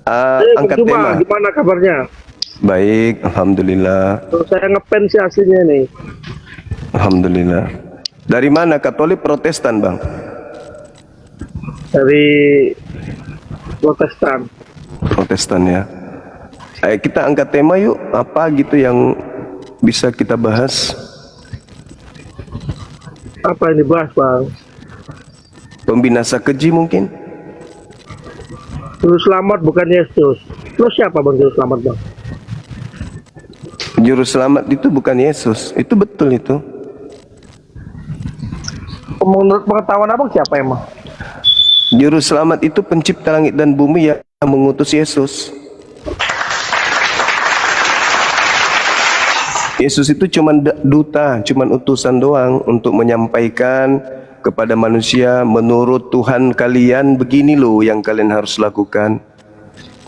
Angkat tema. Gimana kabarnya? Baik, alhamdulillah. Saya ngefans sih aslinya nih. Alhamdulillah. Dari mana? Katolik Protestan, Bang? Dari Protestan. Protestan ya. Kita angkat tema yuk. Apa gitu yang bisa kita bahas? Apa yang dibahas, Bang? Pembinasa keji mungkin? Juru selamat bukan Yesus. Terus siapa, Bang, juru selamat, Bang? Juru selamat itu bukan Yesus. Itu betul itu. Menurut pengetahuan Abang siapa emang? Juru selamat itu pencipta langit dan bumi yang mengutus Yesus. Yesus itu cuma duta, cuma utusan doang untuk menyampaikan kepada manusia, menurut Tuhan kalian begini loh yang kalian harus lakukan.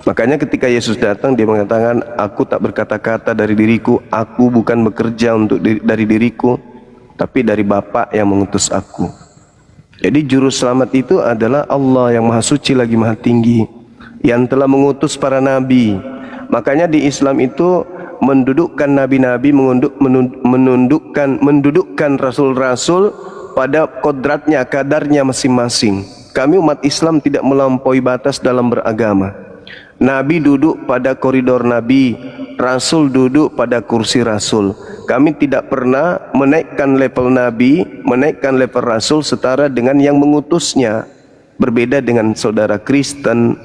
Makanya ketika Yesus datang, dia mengatakan, aku tak berkata-kata dari diriku, aku bukan bekerja dari diriku, tapi dari Bapa yang mengutus aku. Jadi juru selamat itu adalah Allah yang maha suci lagi maha tinggi, yang telah mengutus para nabi. Makanya di Islam itu mendudukkan nabi-nabi, mendudukkan rasul-rasul pada kodratnya, kadarnya masing-masing. Kami umat Islam tidak melampaui batas dalam beragama. Nabi duduk pada koridor Nabi, Rasul duduk pada kursi Rasul. Kami tidak pernah menaikkan level Nabi, menaikkan level Rasul setara dengan yang mengutusnya. Berbeda dengan saudara Kristen,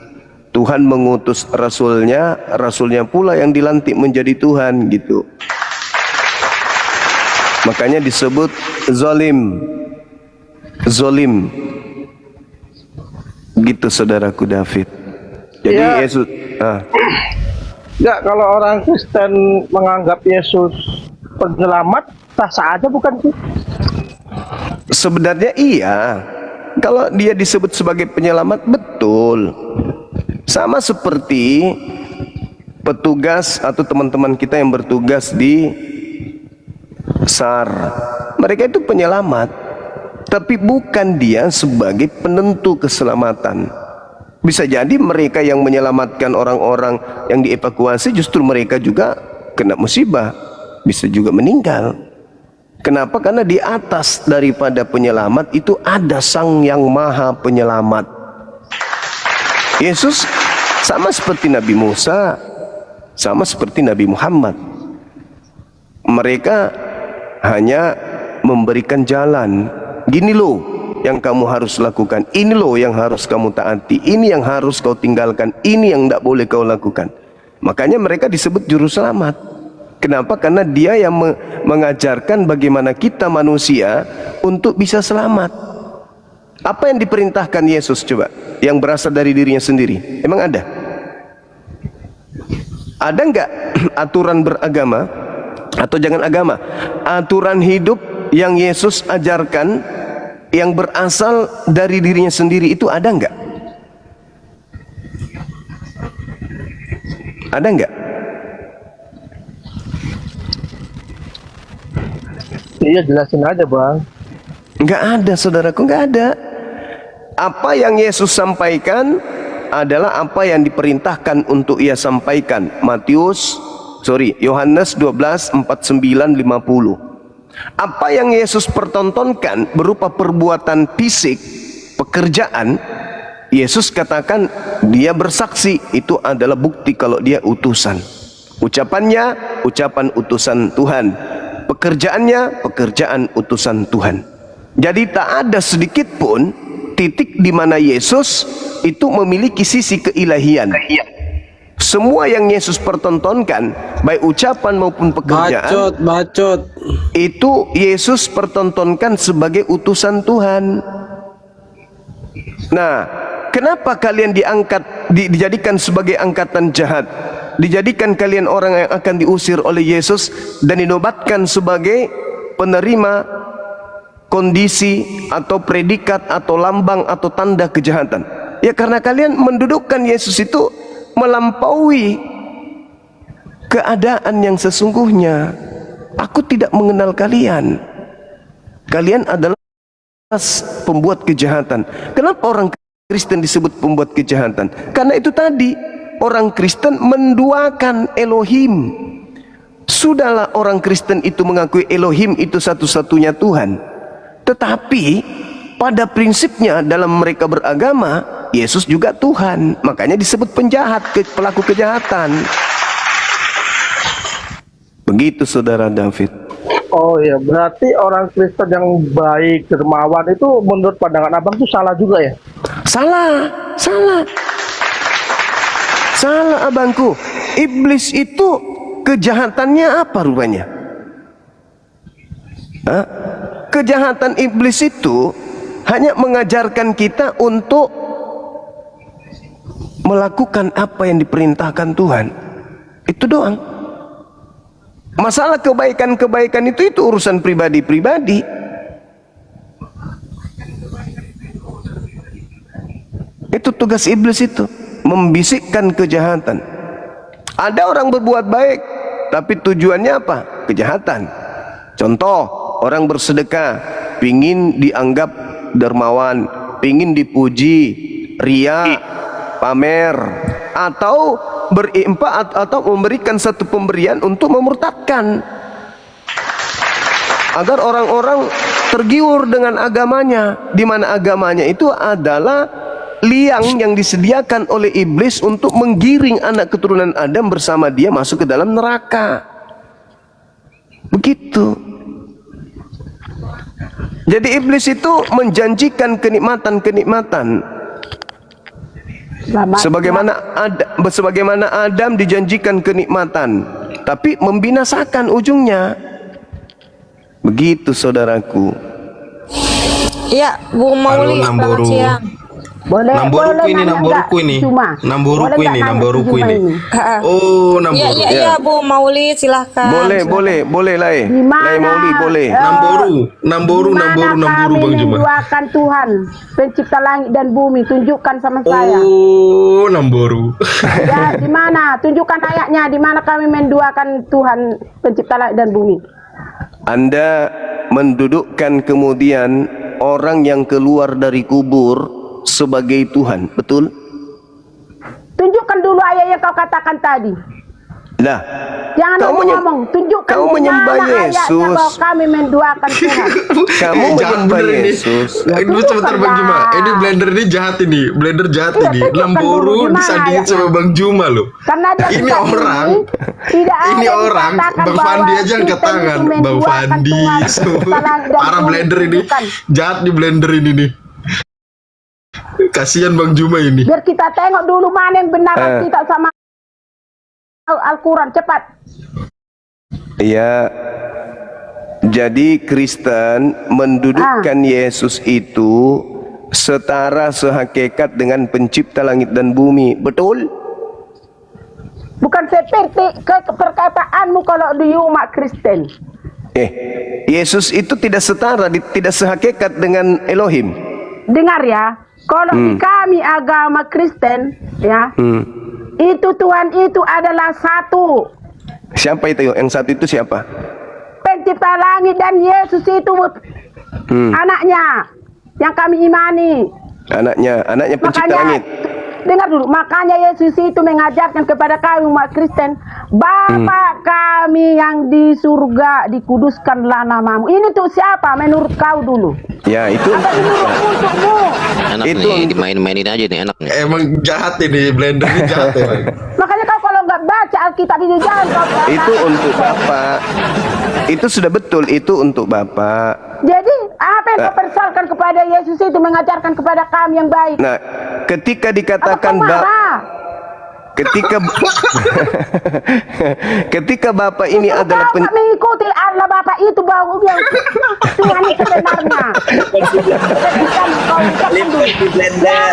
Tuhan mengutus Rasulnya, Rasulnya pula yang dilantik menjadi Tuhan gitu. Makanya disebut zalim. Zolim gitu saudaraku David. Jadi ya, Yesus enggak, kalau orang Kristen menganggap Yesus penyelamat, sah-sah aja bukan sih? Sebenarnya iya. Kalau dia disebut sebagai penyelamat, betul. Sama seperti petugas atau teman-teman kita yang bertugas di SAR. Mereka itu penyelamat, tapi bukan dia sebagai penentu keselamatan. Bisa jadi mereka yang menyelamatkan orang-orang yang dievakuasi, justru mereka juga kena musibah, bisa juga meninggal. Kenapa? Karena di atas daripada penyelamat itu ada Sang Yang Maha Penyelamat. Yesus sama seperti Nabi Musa, sama seperti Nabi Muhammad. Mereka hanya memberikan jalan. Gini loh yang kamu harus lakukan, ini loh yang harus kamu taati, ini yang harus kau tinggalkan, ini yang tidak boleh kau lakukan. Makanya mereka disebut juru selamat. Kenapa? Karena dia yang mengajarkan bagaimana kita manusia untuk bisa selamat. Apa yang diperintahkan Yesus coba, yang berasal dari dirinya sendiri? Emang ada? Ada nggak aturan beragama atau jangan agama, aturan hidup yang Yesus ajarkan yang berasal dari dirinya sendiri itu ada nggak? Ada nggak? Iya, jelasin aja, Bang. Nggak ada, saudaraku, nggak ada. Apa yang Yesus sampaikan adalah apa yang diperintahkan untuk ia sampaikan. Yohanes 12:49-50. Apa yang Yesus pertontonkan berupa perbuatan fisik, pekerjaan, Yesus katakan dia bersaksi, itu adalah bukti kalau dia utusan. Ucapannya, ucapan utusan Tuhan. Pekerjaannya, pekerjaan utusan Tuhan. Jadi tak ada sedikit pun titik di mana Yesus itu memiliki sisi keilahian. Semua yang Yesus pertontonkan, baik ucapan maupun pekerjaan, bacot. itu Yesus pertontonkan sebagai utusan Tuhan. Nah, kenapa kalian dijadikan sebagai angkatan jahat? Dijadikan kalian orang yang akan diusir oleh Yesus dan dinobatkan sebagai penerima kondisi atau predikat atau lambang atau tanda kejahatan. Ya karena kalian mendudukkan Yesus itu melampaui keadaan yang sesungguhnya. Aku tidak mengenal kalian. Kalian adalah pembuat kejahatan. Kenapa orang Kristen disebut pembuat kejahatan? Karena itu tadi, orang Kristen menduakan Elohim. Sudahlah orang Kristen itu mengakui Elohim itu satu-satunya Tuhan, tetapi pada prinsipnya dalam mereka beragama, Yesus juga Tuhan. Makanya disebut penjahat, pelaku kejahatan. Begitu saudara David. Oh iya, berarti orang Kristen yang baik, dermawan itu menurut pandangan abang itu salah juga ya? Salah, salah. Salah abangku. Iblis itu kejahatannya apa rupanya? Hah? Kejahatan iblis itu hanya mengajarkan kita untuk melakukan apa yang diperintahkan Tuhan. Itu doang. Masalah kebaikan-kebaikan itu urusan pribadi-pribadi. Itu tugas iblis itu, membisikkan kejahatan. Ada orang berbuat baik, tapi tujuannya apa? Kejahatan. Contoh, orang bersedekah, pingin dianggap dermawan, pingin dipuji, ria, pamer, atau berimpak atau memberikan satu pemberian untuk memurtadkan, agar orang-orang tergiur dengan agamanya, di mana agamanya itu adalah liang yang disediakan oleh iblis untuk menggiring anak keturunan Adam bersama dia masuk ke dalam neraka. Begitu. Jadi iblis itu menjanjikan kenikmatan-kenikmatan. Sebagaimana Adam dijanjikan kenikmatan, tapi membinasakan ujungnya. Begitu saudaraku. Iya, Bu Mauli, selamat siang. Boleh, namboruku ini. Oh, namboru. Iya, Bu Mauli, silahkan. Boleh lah. Lai Mauli boleh. Namboru Bang Juma. Menduakan Tuhan, pencipta langit dan bumi, tunjukkan sama saya. Oh, namboru. Ya, di mana? Tunjukkan ayatnya, di mana kami menduakan Tuhan, pencipta langit dan bumi. Anda mendudukkan kemudian orang yang keluar dari kubur sebagai Tuhan, betul? Tunjukkan dulu ayat yang kau katakan tadi. Lah, jangan ngomong, tunjukkan kau menyembah Yesus bahwa kami menduakan Tuhan. Kamu menyembah Yesus. Ini sebentar Bang Juma. Ini blender ini jahat ini. Blender jahat ini. Namboru disandingin sama Bang Juma loh. Karena dia ini orang. Ini orang. Bang Fandi aja angkat tangan. Bang Fandi. Para blender ini. Jahat di blender ini nih. Kasihan Bang Juma ini. Biar kita tengok dulu mana yang benar kita sama Al-Quran, cepat. Ya, jadi Kristen mendudukkan Yesus itu setara sehakikat dengan pencipta langit dan bumi, betul? Bukan seperti perkataanmu kalau di umat Kristen. Yesus itu tidak setara, tidak sehakikat dengan Elohim. Dengar ya, kalau di kami agama Kristen, ya, itu Tuhan itu adalah satu. Siapa itu? Yang satu itu siapa? Pencipta langit dan Yesus itu anaknya yang kami imani. Anaknya pencipta langit. Dengar dulu, makanya Yesus itu mengajarkan kepada kami umat Kristen, Bapa kami yang di surga, dikuduskanlah namamu. Ini tuh siapa menurut kau dulu? Ya, itu untukmu. Enak itu nih, dimain-mainin aja nih, enak nih. Emang jahat ini, blender ini jahat ya. Makanya kau kalau nggak baca Alkitab itu jangan kau baca. Itu untuk Bapak. Itu sudah betul, itu untuk Bapak. Jadi apa yang kau persoalkan kepada Yesus itu mengajarkan kepada kami yang baik? Nah, ketika dikatakan ketika Bapak ini itu adalah Bapak mengikuti Allah, Bapak itu bahwa yang Tuhan itu sebenarnya.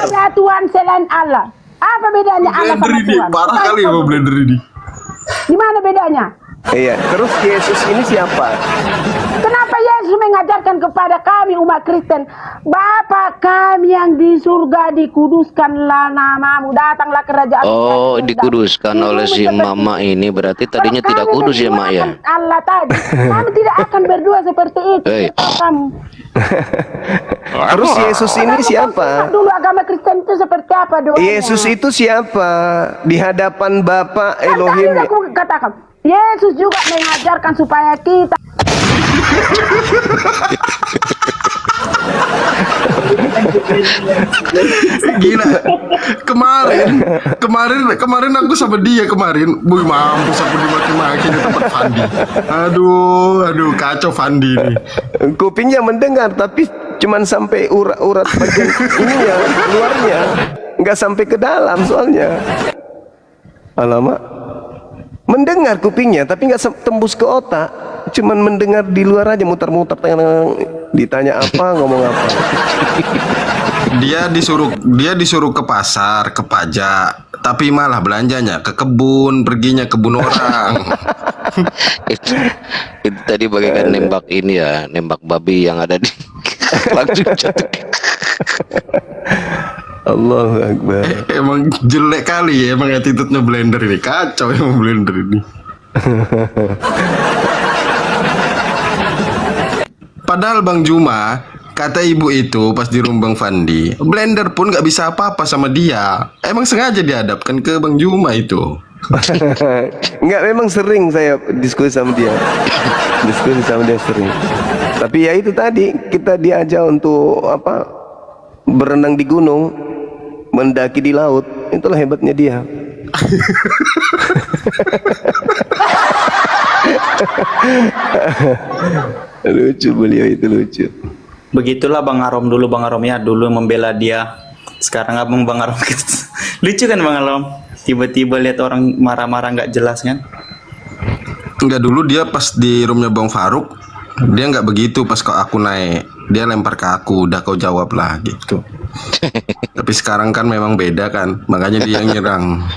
Ada Tuhan selain Allah. Apa bedanya Allah Blender sama ini, Tuhan? parah kali ya blender ini. Gimana bedanya? Iya, terus Yesus ini siapa? Kenapa Yesus mengajarkan kepada kami umat Kristen, Bapa kami yang di surga, dikuduskanlah namamu, datanglah kerajaan. Oh, dikuduskan oleh si mama ini, berarti tadinya tidak kudus ya, Mak ya? Allah tadi, kami tidak akan berdua seperti itu. Hey. Kamu. Terus Yesus ini siapa? Dulu agama Kristen itu seperti apa doanya? Yesus itu siapa? Di hadapan Bapa Elohim. Tadi aku katakan, Yesus juga mengajarkan supaya kita Gila. Kemarin aku sama dia kemarin. Boy, mampus aku dimaki-maki di tempat Fandi. Aduh, kacau Fandi nih. Kupingnya mendengar tapi cuman sampai urat-urat bagian ininya, luarnya. Nggak sampai ke dalam soalnya. Alamak. Mendengar kupingnya tapi nggak tembus ke otak. Cuman mendengar di luar aja, muter-muter, ditanya apa, ngomong apa. Dia disuruh ke pasar, ke pajak, tapi malah belanjanya ke kebun, perginya kebun orang. Itu tadi bagaikan nembak ini ya, nembak babi yang ada di langsung jatuh. Allahu Akbar. Emang jelek kali ya, emang attitude-nya Blender ini. Kacau emang Blender ini. Padahal Bang Juma, kata ibu itu pas di rumah Bang Fandi, Blender pun gak bisa apa-apa sama dia. Emang sengaja dihadapkan ke Bang Juma itu. Enggak, memang sering saya diskusi sama dia. Diskusi sama dia sering. Tapi ya itu tadi, kita diajak untuk apa? Berenang di gunung, mendaki di laut. Itulah hebatnya dia. Lucu, beliau itu lucu. Begitulah Bang Arom dulu, Bang Arom ya, dulu membela dia. Sekarang abang Bang Arom lucu kan Bang Arom? Tiba-tiba lihat orang marah-marah nggak jelas kan? Enggak, dulu dia pas di roomnya Bang Faruk, dia nggak begitu. Pas kok aku naik, dia lempar ke aku, udah kau jawab lah gitu. Tapi sekarang kan memang beda kan, makanya dia nyerang.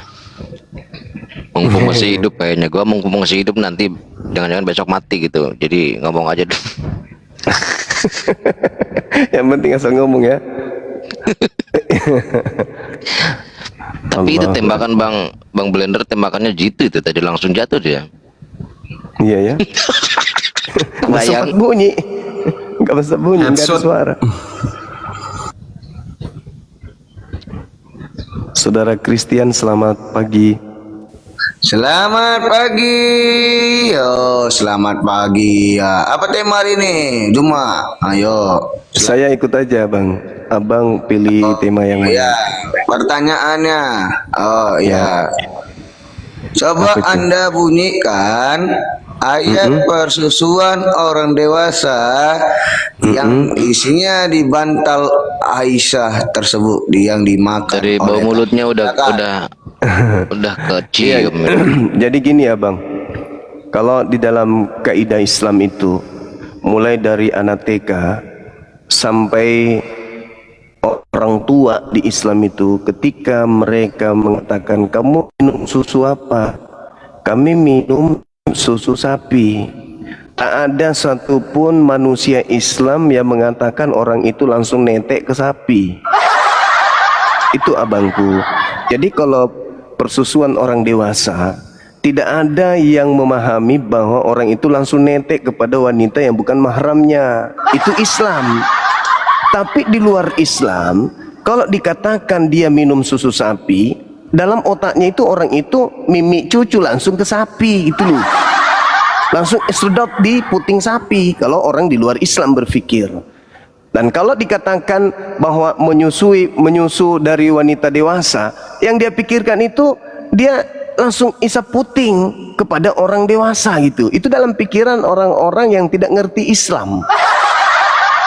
Mumpung masih hidup kayaknya, gua mumpung masih hidup nanti jangan-jangan besok mati gitu. Jadi ngomong aja dulu. Yang penting asal ngomong ya. Tapi itu tembakan Bang Blender, tembakannya jitu itu tadi, langsung jatuh dia. Iya ya. Nggak sempat bunyi. Nggak sempat bunyi, nggak ada suara. Saudara Christian, selamat pagi. Selamat pagi, yo, selamat pagi. Ya, apa tema hari ini? Juma, ayo. Saya ikut aja, Bang. Abang pilih tema yang mana? Ya, pertanyaannya. Oh ya. Coba Anda bunyikan ayat persusuan orang dewasa yang isinya di bantal Aisyah tersebut, yang dimakan. Dari bau mulutnya udah kecium. Jadi gini ya Bang, kalau di dalam kaidah Islam itu mulai dari anak TK sampai orang tua di Islam itu, ketika mereka mengatakan kamu minum susu apa, kami minum susu sapi, tak ada satupun manusia Islam yang mengatakan orang itu langsung netek ke sapi. Itu abangku. Jadi kalau persusuan orang dewasa, tidak ada yang memahami bahwa orang itu langsung netek kepada wanita yang bukan mahramnya. Itu Islam. Tapi di luar Islam, kalau dikatakan dia minum susu sapi, dalam otaknya itu orang itu mimik cucu langsung ke sapi, gitu loh. Langsung sedot di puting sapi kalau orang di luar Islam berpikir. Dan kalau dikatakan bahwa menyusu dari wanita dewasa, yang dia pikirkan itu dia langsung isap puting kepada orang dewasa gitu. Itu dalam pikiran orang-orang yang tidak ngerti Islam.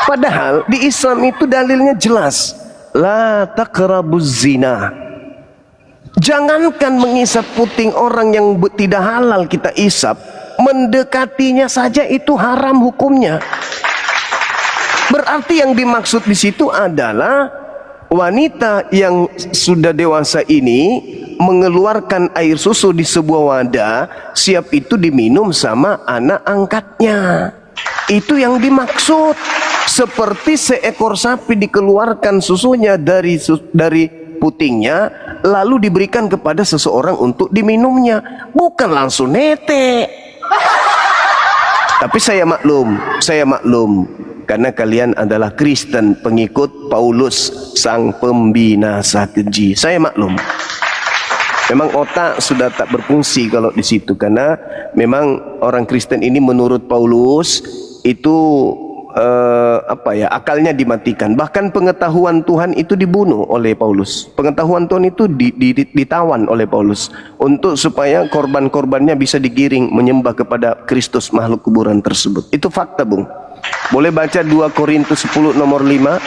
Padahal di Islam itu dalilnya jelas, la taqrabuz zina. Jangankan mengisap puting orang yang tidak halal kita isap, mendekatinya saja itu haram hukumnya. Berarti yang dimaksud di situ adalah wanita yang sudah dewasa ini mengeluarkan air susu di sebuah wadah, siap itu diminum sama anak angkatnya. Itu yang dimaksud. Seperti seekor sapi dikeluarkan susunya dari putingnya, lalu diberikan kepada seseorang untuk diminumnya, bukan langsung netek. Tapi saya maklum, karena kalian adalah Kristen pengikut Paulus sang pembinasa keji. Saya maklum. Memang otak sudah tak berfungsi kalau di situ, karena memang orang Kristen ini menurut Paulus itu akalnya dimatikan. Bahkan pengetahuan Tuhan itu dibunuh oleh Paulus. Pengetahuan Tuhan itu ditawan oleh Paulus untuk supaya korban-korbannya bisa digiring menyembah kepada Kristus makhluk kuburan tersebut. Itu fakta, Bung. Boleh baca 2 Korintus 10 nomor 5.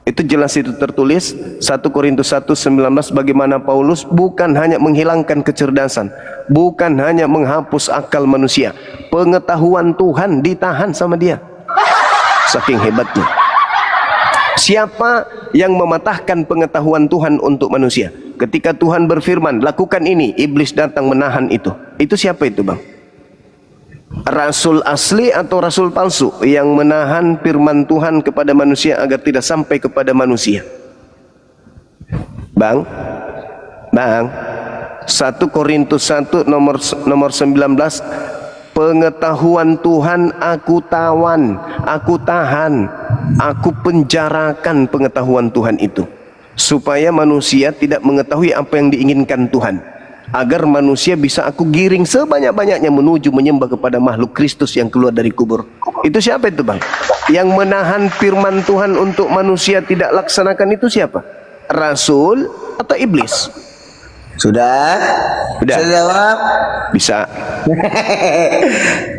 Itu jelas itu tertulis. 1 Korintus 1:19, bagaimana Paulus bukan hanya menghilangkan kecerdasan, bukan hanya menghapus akal manusia, pengetahuan Tuhan ditahan sama dia. Saking hebatnya. Siapa yang mematahkan pengetahuan Tuhan untuk manusia? Ketika Tuhan berfirman, lakukan ini, iblis datang menahan itu. Itu siapa itu, Bang? Rasul asli atau rasul palsu yang menahan firman Tuhan kepada manusia agar tidak sampai kepada manusia? Bang, 1 Korintus 1 nomor 19, pengetahuan Tuhan aku tawan, aku tahan, aku penjarakan pengetahuan Tuhan itu, supaya manusia tidak mengetahui apa yang diinginkan Tuhan, agar manusia bisa aku giring sebanyak-banyaknya menuju menyembah kepada makhluk Kristus yang keluar dari kubur. Itu siapa itu, Bang? Yang menahan firman Tuhan untuk manusia tidak laksanakan itu siapa? Rasul atau iblis? Sudah? Sudah. Bisa jawab? Bisa.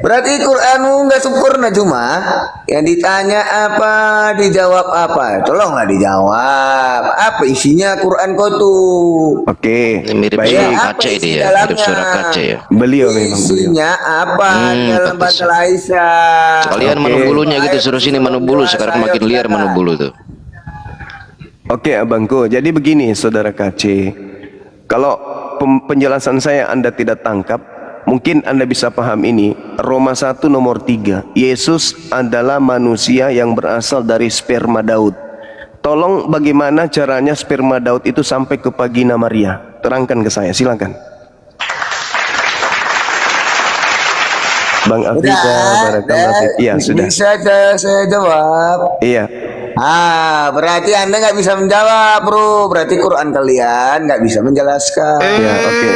Berarti Quranmu nggak sempurna, cuma yang ditanya apa, dijawab apa. Tolonglah dijawab. Apa isinya Quran kau tuh? Oke. Ini mirip Baik. suara Apa kaca isi ini ya, mirip dalamnya? suara kaca ya. Beliau memang beliau. Isinya apa dalam bahasa pantas. Aisyah? Sekalian Oke. menu bulunya gitu, suruh sini menu bulu, sekarang makin liar menu bulu tuh. Oke, abangku. Jadi begini, saudara KC. Kalau penjelasan saya Anda tidak tangkap, mungkin Anda bisa paham ini. Roma 1 nomor 3. Yesus adalah manusia yang berasal dari sperma Daud. Tolong bagaimana caranya sperma Daud itu sampai ke vagina Maria? Terangkan ke saya, silakan. Bang Afrika, barakallahu fiik. Iya, sudah. Bisa saya jawab. Iya. Berarti Anda nggak bisa menjawab, bro. Berarti Quran kalian nggak bisa menjelaskan. Ya, oke.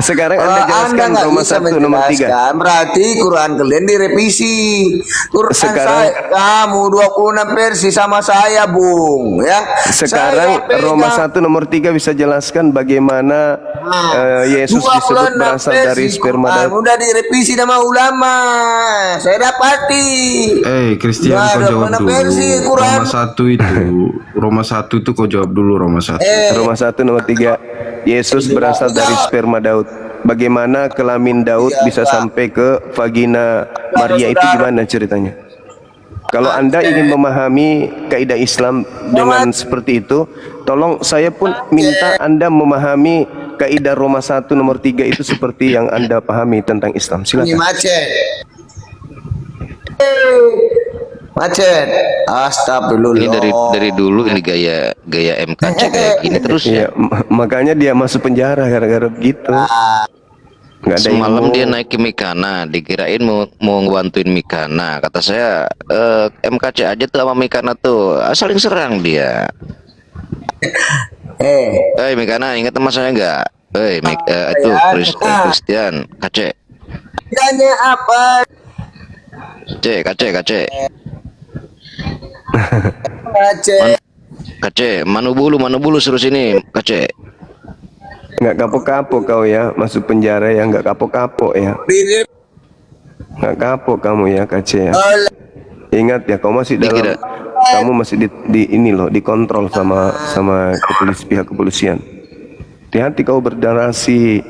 Sekarang Kalau Anda jelaskan nggak Roma bisa 1 nomor 3. menjelaskan, berarti Quran kalian direvisi. Quran Sekarang- saya, kamu 26 versi sama saya, Bung. Ya. Sekarang Saya Roma pegang 1 nomor 3 bisa jelaskan bagaimana Yesus 26 disebut berasal dari versi sperma Quran Daud. udah direvisi sama ulama. Saya dapati. Christian, Nggak kau ada jawab mana dulu. versi Quran. Roma 1 itu kau jawab dulu Roma 1. Roma 1 nomor 3, Yesus berasal dari sperma Daud. Bagaimana kelamin Daud bisa sampai ke vagina Maria, itu gimana ceritanya? Kalau Anda ingin memahami kaidah Islam dengan seperti itu, tolong saya pun minta Anda memahami kaidah Roma 1 nomor 3 itu seperti yang Anda pahami tentang Islam. Ini Silakan. Macet. Astagfirullah. Ini dari dulu ini gaya MKC kayak gini terus Iya, ya. makanya dia masuk penjara gara-gara begitu. Nggak ada Semalam ilmu. dia naik ke Mikana, dikirain mau ngebantuin Mikana. Kata saya, MKC aja tuh sama Mikana tuh saling serang dia. Mikana, ingat sama saya nggak? Itu Christian, KC. Tanya apa? KC. Macet. KC, manu bulu suruh sini, KC. Nggak kapok-kapok kau ya, masuk penjara ya, nggak kapok-kapok ya. Nggak kapok kamu ya, KC ya. Ingat ya, kamu masih dalam, kamu masih di ini loh, dikontrol sama pihak kepolisian. Hati-hati kau bernarasi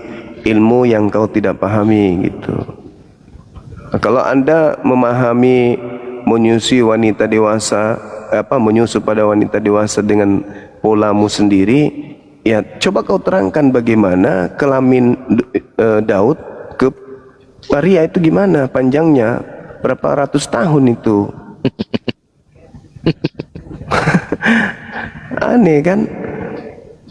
ilmu yang kau tidak pahami gitu. Nah, kalau Anda memahami menyusui wanita dewasa, menyusu pada wanita dewasa dengan polamu sendiri, ya coba kau terangkan bagaimana kelamin Daud ke Maria itu gimana panjangnya, berapa ratus tahun itu. Aneh kan?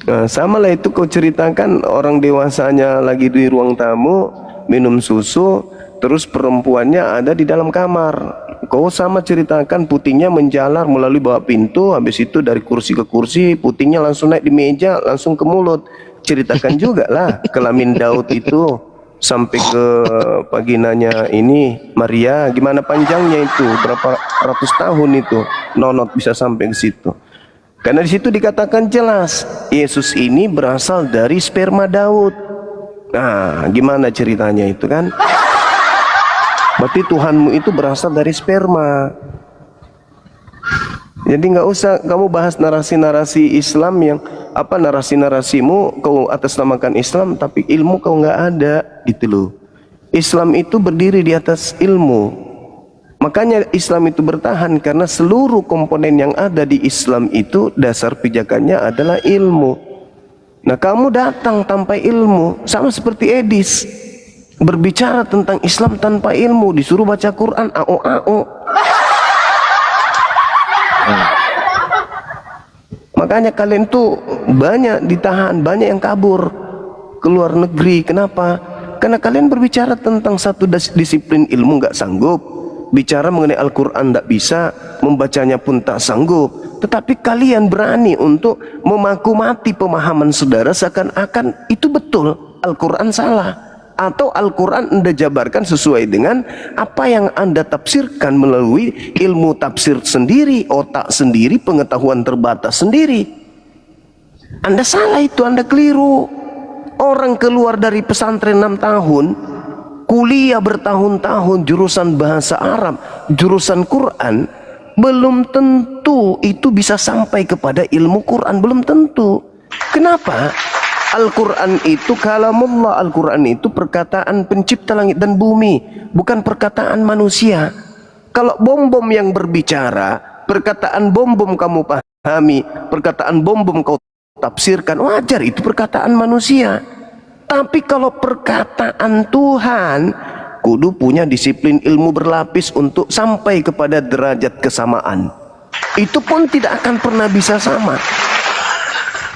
Nah, sama lah itu kau ceritakan orang dewasanya lagi di ruang tamu minum susu, terus perempuannya ada di dalam kamar. Kau sama ceritakan putingnya menjalar melalui bawah pintu, habis itu dari kursi ke kursi, putingnya langsung naik di meja, langsung ke mulut. Ceritakan juga lah kelamin Daud itu sampai ke vaginanya ini Maria, gimana panjangnya itu, berapa ratus tahun itu nonot bisa sampai ke situ. Karena di situ dikatakan jelas Yesus ini berasal dari sperma Daud. Nah, gimana ceritanya itu kan? Berarti Tuhanmu itu berasal dari sperma. Jadi nggak usah kamu bahas narasi-narasi Islam yang apa, narasi-narasimu kau atasnamakan Islam tapi ilmu kau nggak ada gitu loh. Islam itu berdiri di atas ilmu. Makanya Islam itu bertahan karena seluruh komponen yang ada di Islam itu dasar pijakannya adalah ilmu. Nah, kamu datang tanpa ilmu, sama seperti Edis. Berbicara tentang Islam tanpa ilmu, disuruh baca Quran ao. Makanya kalian tuh banyak ditahan, banyak yang kabur ke luar negeri. Kenapa? Karena kalian berbicara tentang satu disiplin ilmu nggak sanggup, bicara mengenai Al-Quran nggak bisa, membacanya pun tak sanggup. Tetapi kalian berani untuk memakmati pemahaman saudara seakan-akan itu betul, Al-Quran salah. Atau Al-Quran Anda jabarkan sesuai dengan apa yang Anda tafsirkan melalui ilmu tafsir sendiri, otak sendiri, pengetahuan terbatas sendiri. Anda salah itu, Anda keliru. Orang keluar dari pesantren 6 tahun, kuliah bertahun-tahun jurusan bahasa Arab, jurusan Quran, belum tentu itu bisa sampai kepada ilmu Quran, belum tentu. Kenapa? Al-Quran itu kalamullah, Al-Quran itu perkataan pencipta langit dan bumi, bukan perkataan manusia. Kalau bom-bom yang berbicara, perkataan bom-bom kamu pahami, perkataan bom-bom kau tafsirkan, wajar, itu perkataan manusia. Tapi kalau perkataan Tuhan, kudu punya disiplin ilmu berlapis untuk sampai kepada derajat kesamaan. Itu pun tidak akan pernah bisa sama.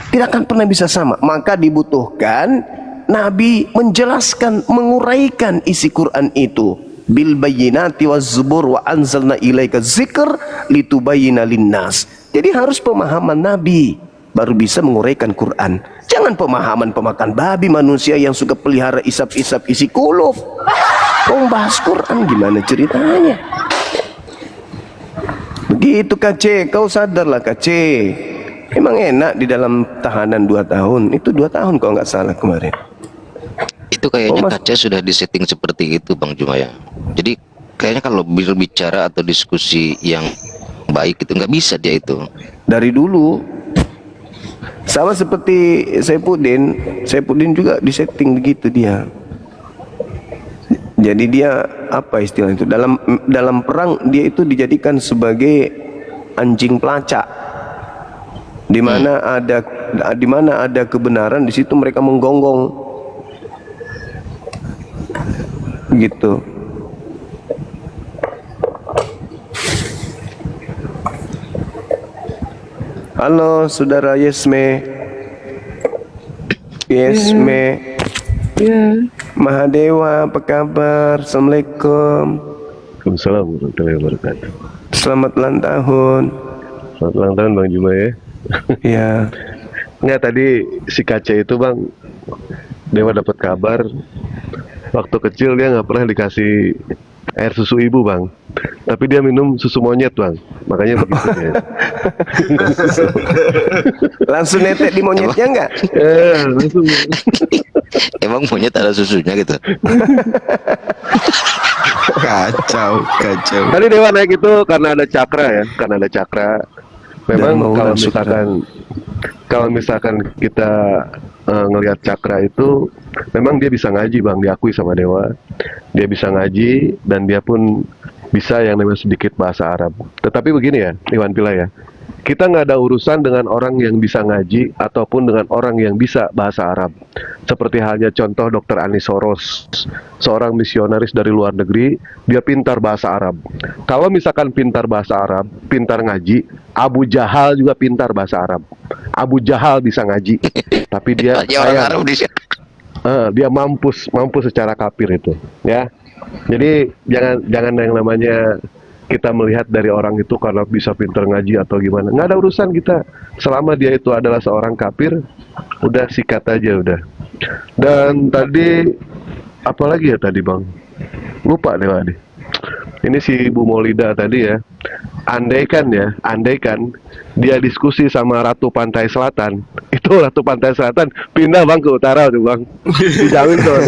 Tidak akan pernah bisa sama. Maka dibutuhkan Nabi menjelaskan, menguraikan isi Quran itu. Bil bayyinati waz zubur wa anzalna ilaika dzikr litubayyana linnas. Jadi harus pemahaman Nabi baru bisa menguraikan Quran. Jangan pemahaman pemakan babi manusia yang suka pelihara isap-isap isi kuluf. Kau bahas Quran gimana ceritanya? Begitu KC, kau sadarlah KC. Emang enak di dalam tahanan 2 tahun. Itu 2 tahun kalau nggak salah kemarin. Itu kayaknya kaca sudah disetting seperti itu Bang Jumaya. Jadi kayaknya kalau berbicara atau diskusi yang baik itu nggak bisa dia itu. Dari dulu. Sama seperti Saifuddin juga disetting begitu dia. Jadi dia apa istilah itu? Dalam perang dia itu dijadikan sebagai anjing pelacak. Di mana ada kebenaran, di situ mereka menggonggong gitu. Halo saudara Yesme. Mahadewa, apa kabar? Assalamualaikum. Waalaikumsalam warahmatullahi wabarakatuh. Selamat ulang tahun. Selamat ulang tahun Bang Juma ya. Ya. Enggak, tadi si Kaca itu Bang, Dewa dapat kabar waktu kecil dia nggak pernah dikasih air susu ibu Bang, tapi dia minum susu monyet Bang, makanya begitu ya. Langsung netek di monyetnya enggak? Langsung. Emang monyet ada susunya gitu? Kacau. Tadi Dewa naik itu karena ada cakra ya, karena ada cakra. Memang kalau misalkan kita ngelihat cakra itu, memang dia bisa ngaji Bang, diakui sama Dewa. Dia bisa ngaji dan dia pun bisa yang namanya sedikit bahasa Arab. Tetapi begini ya, Iwan Pila ya, kita nggak ada urusan dengan orang yang bisa ngaji ataupun dengan orang yang bisa bahasa Arab. Seperti halnya contoh Dr. Ani Soros, seorang misionaris dari luar negeri, dia pintar bahasa Arab. Kalau misalkan pintar bahasa Arab, pintar ngaji, Abu Jahal juga pintar bahasa Arab. Abu Jahal bisa ngaji, tapi dia orang Arab di sini. dia mampus secara kafir itu, ya. Jadi jangan yang namanya kita melihat dari orang itu karena bisa pinter ngaji atau gimana. Nggak ada urusan kita. Selama dia itu adalah seorang kafir, udah sikat aja udah. Dan tadi apa lagi ya tadi Bang? Lupa deh Pak. Ini si Bu Maulida tadi ya. Andaikan dia diskusi sama Ratu Pantai Selatan, itu Ratu Pantai Selatan pindah Bang ke utara tuh Bang. Dijamin tuh Bang.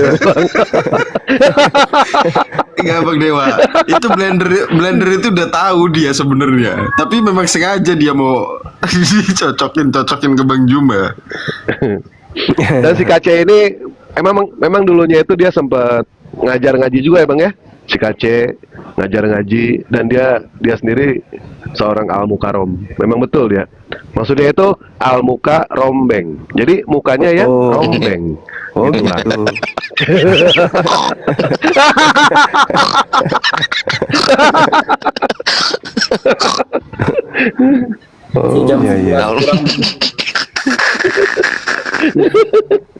Enggak Bang Dewa. Itu blender itu udah tahu dia sebenarnya. Tapi memang sengaja dia mau cocokin ke Bang Juma. Dan si Kace ini memang dulunya itu dia sempat ngajar ngaji juga ya Bang ya. Si Kace ngajar ngaji dan dia sendiri seorang al-mukarom. Memang betul dia. Maksudnya itu al-muka rombeng. Jadi mukanya ya rombeng. Oh gitu. Iya, iya.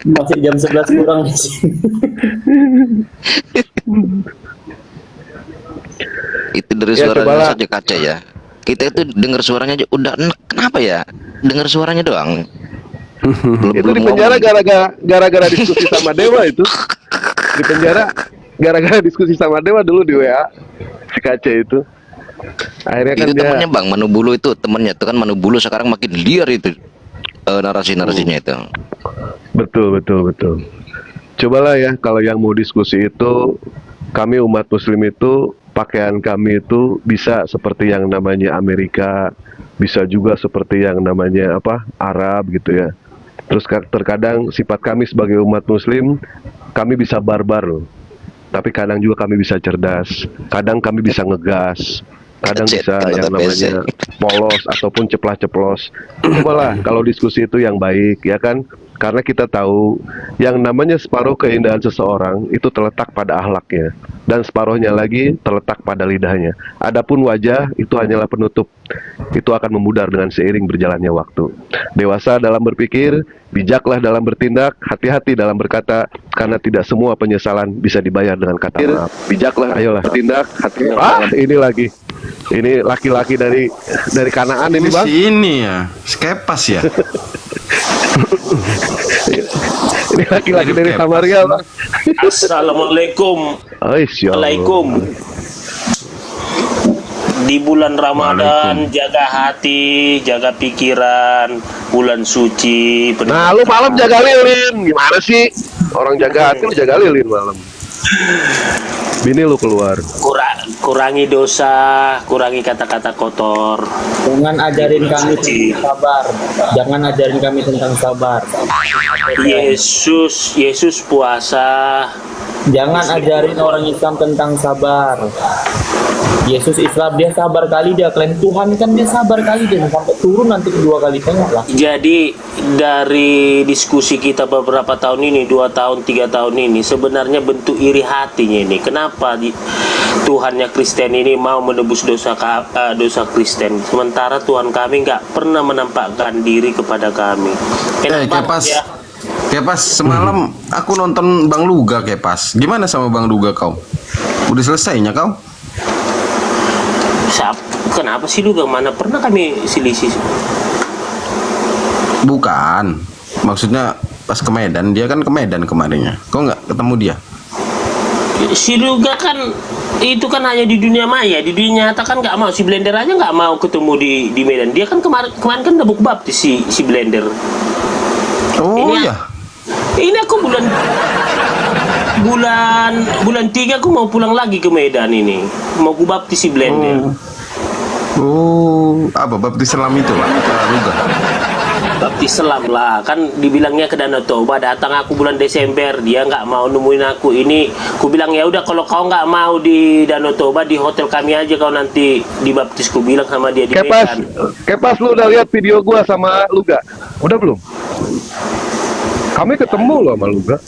Masih jam 11 kurang di sini. Itu dari Ya, suaranya cobalah. saja kaca ya. Kita itu dengar suaranya aja udah enak. Kenapa ya? Dengar suaranya doang. Itu di penjara gara-gara diskusi sama Dewa itu. Di penjara gara-gara diskusi sama Dewa dulu di WA si Kace itu. Akhirnya kan Itu dia temannya Bang Manu Bulu itu temannya itu kan Manu Bulu sekarang makin liar itu narasi-narasinya itu. betul. Cobalah ya kalau yang mau diskusi itu kami umat muslim itu pakaian kami itu bisa seperti yang namanya Amerika, bisa juga seperti yang namanya Arab gitu ya. Terus terkadang sifat kami sebagai umat muslim kami bisa barbar loh. Tapi kadang juga kami bisa cerdas, kadang kami bisa ngegas, kadang bisa yang namanya polos ataupun ceplas-ceplos. Cobalah kalau diskusi itu yang baik ya kan, karena kita tahu yang namanya separuh keindahan seseorang itu terletak pada akhlaknya dan separuhnya lagi terletak pada lidahnya. Adapun wajah itu hanyalah penutup, itu akan memudar dengan seiring berjalannya waktu. Dewasa dalam berpikir, bijaklah dalam bertindak, hati-hati dalam berkata, karena tidak semua penyesalan bisa dibayar dengan kata maaf. Bijaklah, ayolah bertindak, ini lagi. Ini laki-laki dari Kanaan ini Bang. Ini ya, Skepas ya. Ini laki-laki dari Samaria Bang. Assalamualaikum. Waalaikumsalam. Di bulan Ramadan jaga hati, jaga pikiran, bulan suci. Nah, lu malam jaga lilin. Gimana sih? Orang jaga hati lu jaga lilin malam. Bini lu keluar. Kurangi dosa, kurangi kata-kata kotor. Jangan ajarin kami tentang sabar. Jangan ajarin kami tentang sabar. Yesus puasa. Jangan ajarin orang Islam tentang sabar. Yesus Islam dia sabar kali, dia klaim Tuhan kan dia sabar kali, dia sampai turun nanti kedua kali tengok lah. Jadi dari diskusi kita beberapa tahun ini, 2 tahun, 3 tahun ini, sebenarnya bentuk iri hatinya ini. Kenapa Tuhannya Kristen ini mau menebus dosa Kristen, sementara Tuhan kami nggak pernah menampakkan diri kepada kami. Kepas, semalam aku nonton Bang Luga Kepas. Gimana sama Bang Luga kau? Udah selesainya kau? Kenapa sih lu mana pernah kami selisih? Bukan, maksudnya pas ke Medan, dia kan ke Medan kemarinnya. Kau nggak ketemu dia? Si Luga kan itu kan hanya di dunia maya, di dunia nyata kan nggak mau. Si Blender aja nggak mau ketemu di Medan. Dia kan kemarin kan udah buku baptis si Blender. Oh iya. Ini aku bulan 3 aku mau pulang lagi ke Medan ini. Mau ku baptis si Blender. Oh, apa baptis selam itu lah? Luga. Baptis selam lah, kan dibilangnya ke Danau Toba. Datang aku bulan Desember, dia nggak mau nemuin aku. Ini ku bilang ya udah kalau kau nggak mau di Danau Toba, di hotel kami aja kau nanti dibaptis. Ku bilang sama dia di Medan. Kepas lu udah lihat video gua sama Luga? Udah belum? Kami ketemu loh sama Luga.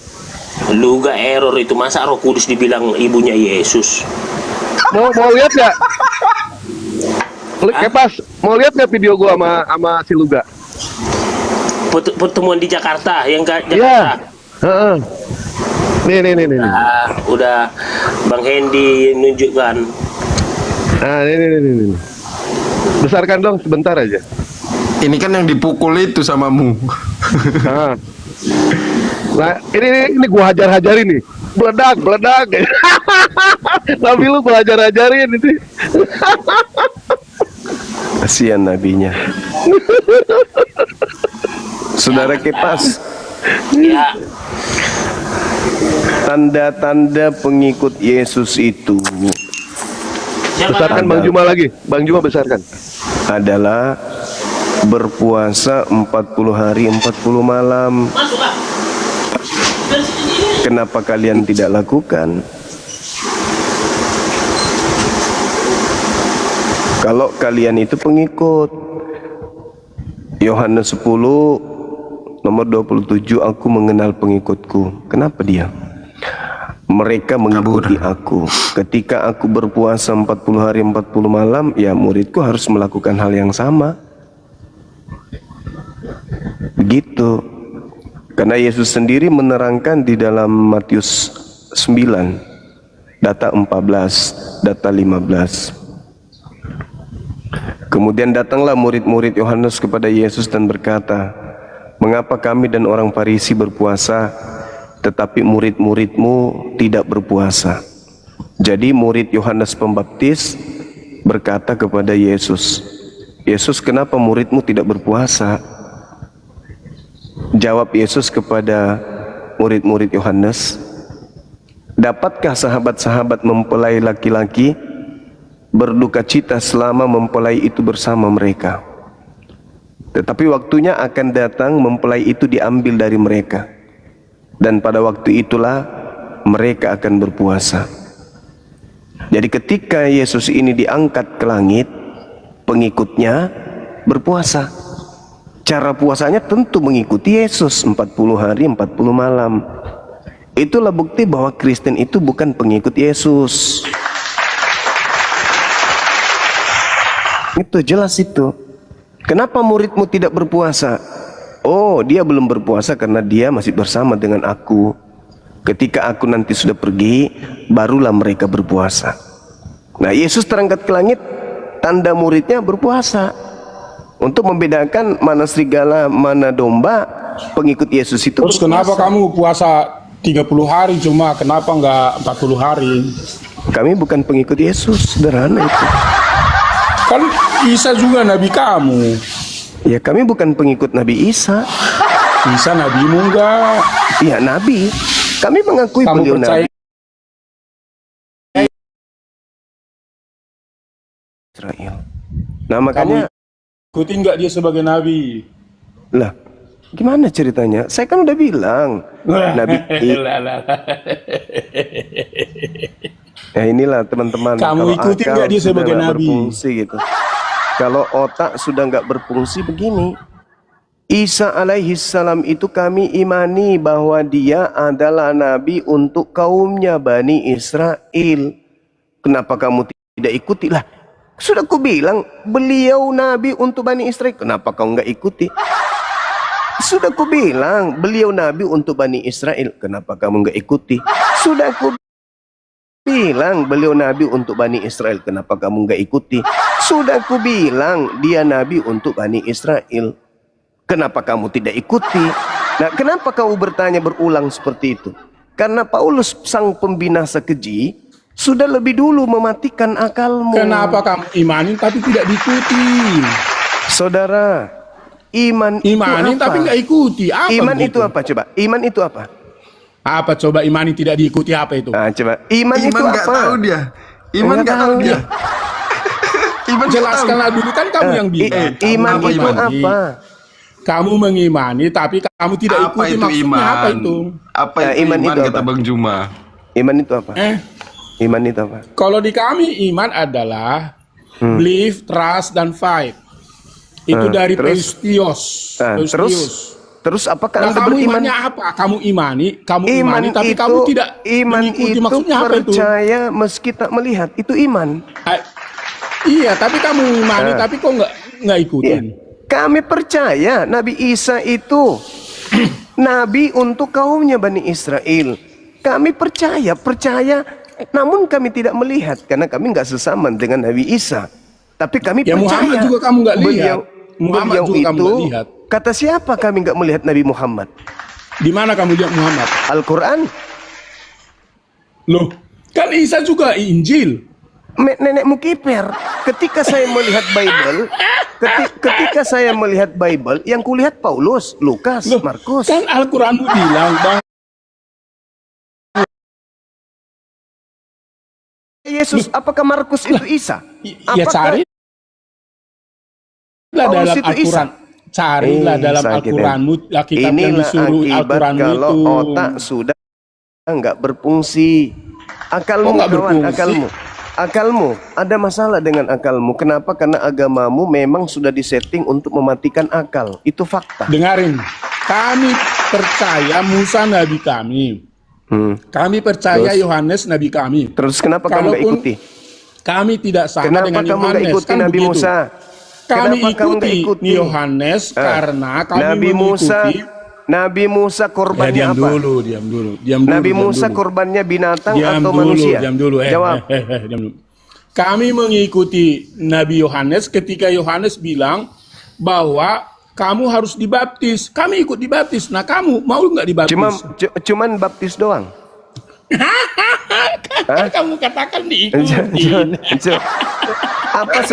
Luga error itu, masa Roh Kudus dibilang ibunya Yesus. Mau lihat nggak? Kepas, mau lihat nggak video gua sama si Luga? Pertemuan di Jakarta, yang ke Iya. Jakarta. Nih. Udah Bang Hendy nunjukkan. Nah, nih. Besarkan dong sebentar aja. Ini kan yang dipukul itu samamu. Nah, ini gua hajar-hajarin nih. Beledak. Nabi lu gua hajar-hajarin itu. Kasihan nabinya. Saudara Kepas, Ya, tanda-tanda pengikut Yesus itu siapa? Besarkan Bang Juma lagi. Bang Juma besarkan. adalah berpuasa 40 hari 40 malam. Masuk, Pak. Kenapa kalian tidak lakukan? Kalau kalian itu pengikut. Yohanes 10 nomor 27, aku mengenal pengikutku. Kenapa dia? Mereka mengikuti aku. Ketika aku berpuasa 40 hari 40 malam, ya muridku harus melakukan hal yang sama. Begitu. Karena Yesus sendiri menerangkan di dalam Matius 9, data 14, data 15. Kemudian datanglah murid-murid Yohanes kepada Yesus dan berkata, mengapa kami dan orang Farisi berpuasa, tetapi murid-muridmu tidak berpuasa? Jadi murid Yohanes Pembaptis berkata kepada Yesus, Yesus, kenapa muridmu tidak berpuasa? Jawab Yesus kepada murid-murid Yohanes, dapatkah sahabat-sahabat mempelai laki-laki berduka cita selama mempelai itu bersama mereka? Tetapi waktunya akan datang mempelai itu diambil dari mereka, dan pada waktu itulah mereka akan berpuasa. Jadi ketika Yesus ini diangkat ke langit, pengikutnya berpuasa. Cara puasanya tentu mengikuti Yesus 40 hari 40 malam. Itulah bukti bahwa Kristen itu bukan pengikut Yesus. Itu jelas itu. Kenapa muridmu tidak berpuasa? Oh, dia belum berpuasa karena dia masih bersama dengan aku. Ketika aku nanti sudah pergi, barulah mereka berpuasa. Nah, Yesus terangkat ke langit, tanda muridnya berpuasa. Untuk membedakan mana serigala, mana domba, pengikut Yesus itu Terus kenapa kamu puasa 30 hari cuma, kenapa enggak 40 hari? Kami bukan pengikut Yesus, sederhana itu. Kan Isa juga nabi kamu. Ya, kami bukan pengikut Nabi Isa. Isa nabimu enggak? Iya, nabi. Kami mengakui Kamu beliau percaya nabi Israel. Nah, makanya ikuti enggak dia sebagai nabi? lah, gimana ceritanya? Saya kan udah bilang Nabi. Ya inilah teman-teman. Kamu ikuti nggak dia sebagai nabi? Berfungsi gitu. Kalau otak sudah nggak berfungsi begini. Isa alaihi salam itu kami imani bahwa dia adalah nabi untuk kaumnya Bani Israel. Kenapa kamu tidak ikuti? Lah, sudah ku bilang beliau nabi untuk Bani Israel. Kenapa kau nggak ikuti? Sudah ku bilang beliau nabi untuk Bani Israel. Kenapa kamu nggak ikuti? Sudah ku bilang beliau nabi untuk Bani Israel. Kenapa kamu nggak ikuti? Sudah ku bilang dia nabi untuk Bani Israel. Kenapa kamu tidak ikuti? Nah, kenapa kamu bertanya berulang seperti itu? Karena Paulus sang pembinasa keji sudah lebih dulu mematikan akalmu. Kenapa kamu imanin tapi tidak diikuti? Saudara, imanin Imanin itu apa? tapi nggak ikuti. Apa Iman begitu? itu apa coba? Iman itu apa? Apa coba imanin tidak diikuti apa itu? Nah, coba. Iman itu nggak apa? tahu dia. Iman nggak tahu dia. Iman nggak tahu. Jelaskanlah dulu, kan kamu yang bilang. Iman Kamu itu mengimani. apa? Kamu mengimani tapi kamu tidak Apa ikuti, itu maksudnya iman? apa itu? Apa Nah, itu iman iman, itu kata apa? Bang Juma? Iman itu apa? Iman itu apa? Kalau di kami iman adalah believe, trust, dan fight. Itu dari terus? Pistios. Nah, terus apakah Nah, Anda kamu beriman? imannya apa? Kamu imani Iman tapi itu, kamu tidak iman mengikuti. itu Maksudnya apa itu? percaya meski tak melihat. Itu iman. Iya, tapi kamu imani tapi kok nggak ikutin. Iya. Kami percaya Nabi Isa itu nabi untuk kaumnya Bani Israel. kami percaya, namun kami tidak melihat karena kami nggak sesaman dengan Nabi Isa. Tapi kami Ya percaya. Muhammad juga kamu nggak lihat. Muhammad Beliau juga kamu itu, nggak lihat. kata siapa kami nggak melihat Nabi Muhammad? Di mana kamu lihat Muhammad? Al-Quran. Loh, kan Isa juga Injil. Nenekmu kiper. Ketika saya melihat Bible, ketika saya melihat Bible, yang kulihat Paulus, Lukas, Loh, Markus. kan Al-Quran bilang bahwa Yesus, apakah Markus itu Isa? ya Apakah carilah Paulus dalam itu Isa? Al-Quran. Carilah dalam sakit, Al-Quranmu, kitab yang inilah disuruh akibat Al-Quran kalau itu. otak sudah nggak berfungsi. Akalmu, Oh, nggak kawan, berfungsi? akalmu ada masalah dengan akalmu. Kenapa? Karena agamamu memang sudah disetting untuk mematikan akal. Itu fakta. Dengarin, kami percaya Musa nabi kami. Kami percaya Terus? Yohanes nabi kami. Terus kenapa kamu nggak Kalaupun ikuti? Kami tidak sama Kenapa dengan kamu nggak Yohanes, ikuti kan Nabi begitu. Musa? Kami Kenapa kamu nggak ikuti Yohanes karena kami Nabi Musa korbannya diam apa? dulu. Nabi diam Musa dulu. korbannya binatang Diam atau dulu, manusia? diam dulu. Jawab. Diam dulu. Kami mengikuti Nabi Yohanes ketika Yohanes bilang bahwa kamu harus dibaptis. Kami ikut dibaptis. Nah, kamu mau nggak dibaptis? Cuman baptis doang. Kamu katakan diikuti. Apa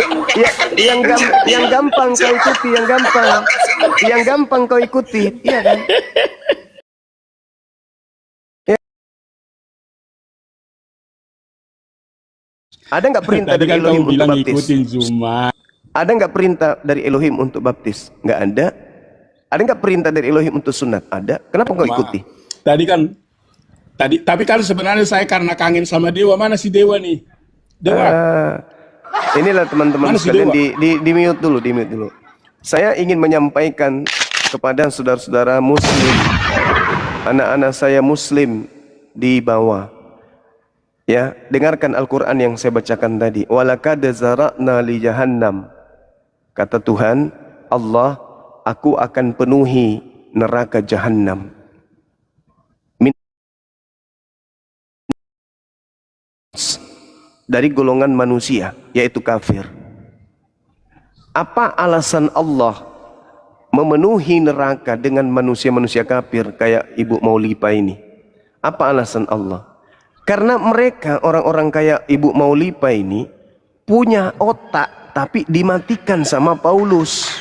yang gampang kau ikuti, yang gampang kau ikuti, iya kan? Ada nggak perintah Tadi dari kan Elohim kamu untuk bilang baptis? ikutin Zuma. Ada nggak perintah dari Elohim untuk baptis? Nggak ada. Ada nggak perintah dari Elohim untuk sunat? Ada. Kenapa kau ikuti? Tapi kan sebenarnya saya karena kangen sama Dewa. Mana si Dewa nih? Dewa. Inilah teman-teman Mana si sekalian, Dewa? di mute dulu. Saya ingin menyampaikan kepada saudara-saudara muslim, anak-anak saya muslim di bawah. Ya, dengarkan Al-Quran yang saya bacakan tadi. Walakad zara'na li jahannam. Kata Tuhan, Allah, aku akan penuhi neraka jahannam. Dari golongan manusia, yaitu kafir. Apa alasan Allah memenuhi neraka dengan manusia-manusia kafir kayak Ibu Maulipa ini? Apa alasan Allah? Karena mereka orang-orang kayak Ibu Maulipa ini punya otak tapi dimatikan sama Paulus.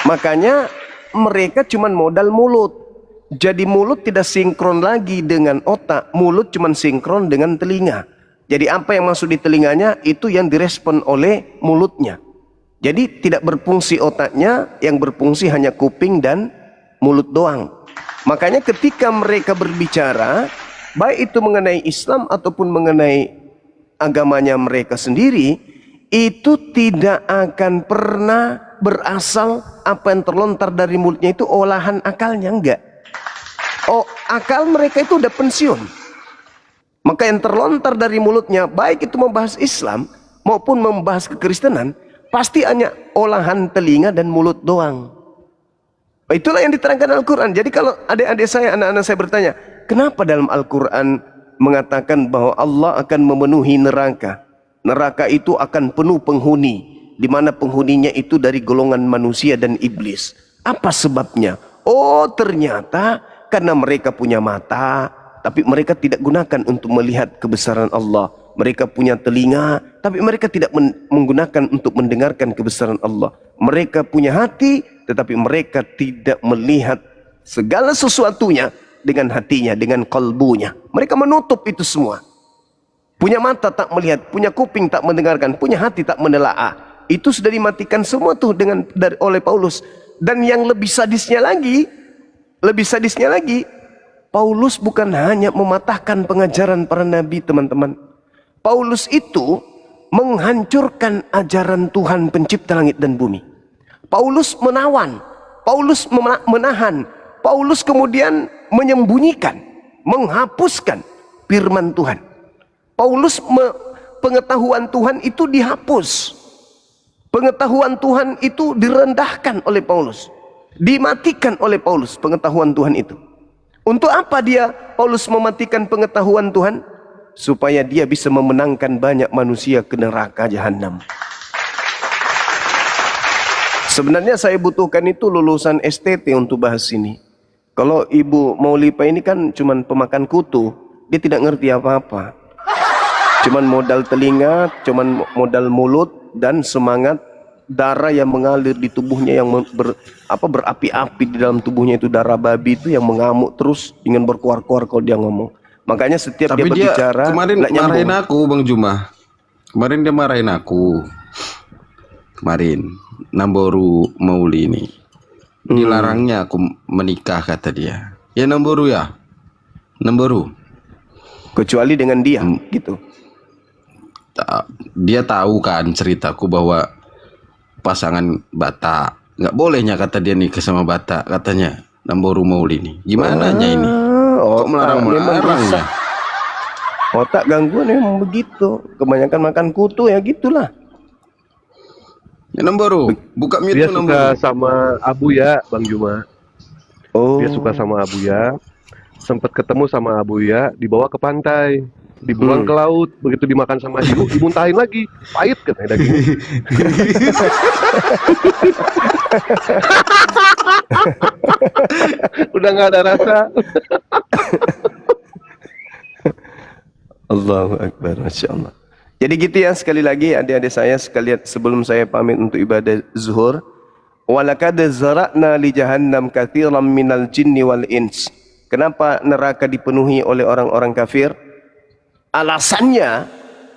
Makanya mereka cuma modal mulut. Jadi mulut tidak sinkron lagi dengan otak, mulut cuma sinkron dengan telinga. Jadi apa yang masuk di telinganya itu yang direspon oleh mulutnya. Jadi tidak berfungsi otaknya, yang berfungsi hanya kuping dan mulut doang. Makanya ketika mereka berbicara, baik itu mengenai Islam ataupun mengenai agamanya mereka sendiri, itu tidak akan pernah berasal apa yang terlontar dari mulutnya itu olahan akalnya, enggak. Oh, akal mereka itu udah pensiun. Maka yang terlontar dari mulutnya, baik itu membahas Islam maupun membahas kekristenan, pasti hanya olahan telinga dan mulut doang. Itulah yang diterangkan Al-Quran. Jadi kalau adik-adik saya, anak-anak saya bertanya, kenapa dalam Al-Quran mengatakan bahwa Allah akan memenuhi neraka? Neraka itu akan penuh penghuni, di mana penghuninya itu dari golongan manusia dan iblis. Apa sebabnya? Oh, ternyata karena mereka punya mata, tapi mereka tidak gunakan untuk melihat kebesaran Allah. Mereka punya telinga, tapi mereka tidak menggunakan untuk mendengarkan kebesaran Allah. Mereka punya hati, tetapi mereka tidak melihat segala sesuatunya dengan hatinya, dengan kalbunya. Mereka menutup itu semua. Punya mata tak melihat, punya kuping tak mendengarkan, punya hati tak menelaah. Itu sudah dimatikan semua tuh oleh Paulus. Dan yang lebih sadisnya lagi, Paulus bukan hanya mematahkan pengajaran para nabi, teman-teman. Paulus itu menghancurkan ajaran Tuhan pencipta langit dan bumi. Paulus menawan, Paulus menahan, Paulus kemudian menyembunyikan, menghapuskan firman Tuhan. Paulus pengetahuan Tuhan itu dihapus. Pengetahuan Tuhan itu direndahkan oleh Paulus. Dimatikan oleh Paulus pengetahuan Tuhan itu. Untuk apa Paulus mematikan pengetahuan Tuhan? Supaya dia bisa memenangkan banyak manusia ke neraka jahanam. Sebenarnya saya butuhkan itu lulusan STT untuk bahas ini. Kalau Ibu Maulipa ini kan cuman pemakan kutu, dia tidak ngerti apa-apa. Cuman modal telinga, cuman modal mulut dan semangat darah yang mengalir di tubuhnya yang berapi-api di dalam tubuhnya itu, darah babi itu yang mengamuk terus ingin berkuar-kuar kalau dia ngomong. Makanya setiap Tapi dia berbicara kemarin marahin aku Bang Juma. Kemarin dia marahin aku. Kemarin Namboru Mauli ini. Dilarangnya aku menikah kata dia. Ya Namboru ya. Namboru. Kecuali dengan dia gitu. Dia tahu kan ceritaku bahwa pasangan Batak nggak bolehnya kata dia nikah sama Batak katanya. Namboru Mauli ini. Gimana ini? Kok melarang-melarangnya? Otak gangguan memang begitu. Kebanyakan makan kutu ya gitulah. Ya Namboru, buka mute Dia Namboru. suka sama Abuya, Bang Juma. Dia suka sama Abuya. Sempat ketemu sama Abuya, dibawa ke pantai, dibuang ke laut. Begitu dimakan sama hiu, dimuntahin lagi. Pahit katanya dagingnya. Udah nggak ada rasa. Allahu Akbar, Masya Allah. Jadi gitu ya, sekali lagi adik-adik saya sekalian sebelum saya pamit untuk ibadah zuhur. Walakad zara'na li jahannam katsiran minal jinni wal ins. Kenapa neraka dipenuhi oleh orang-orang kafir? Alasannya,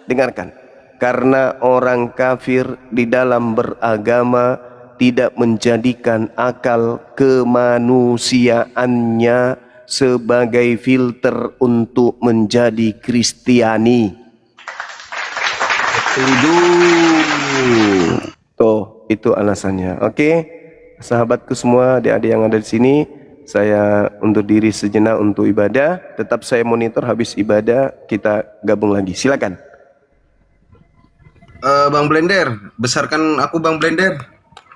dengarkan. Karena orang kafir di dalam beragama tidak menjadikan akal kemanusiaannya sebagai filter untuk menjadi Kristiani. Tuh, itu alasannya. Oke, sahabatku semua, adik-adik yang ada di sini, saya undur diri sejenak untuk ibadah. Tetap saya monitor, habis ibadah kita gabung lagi. Silakan. Bang Blender, besarkan aku Bang Blender.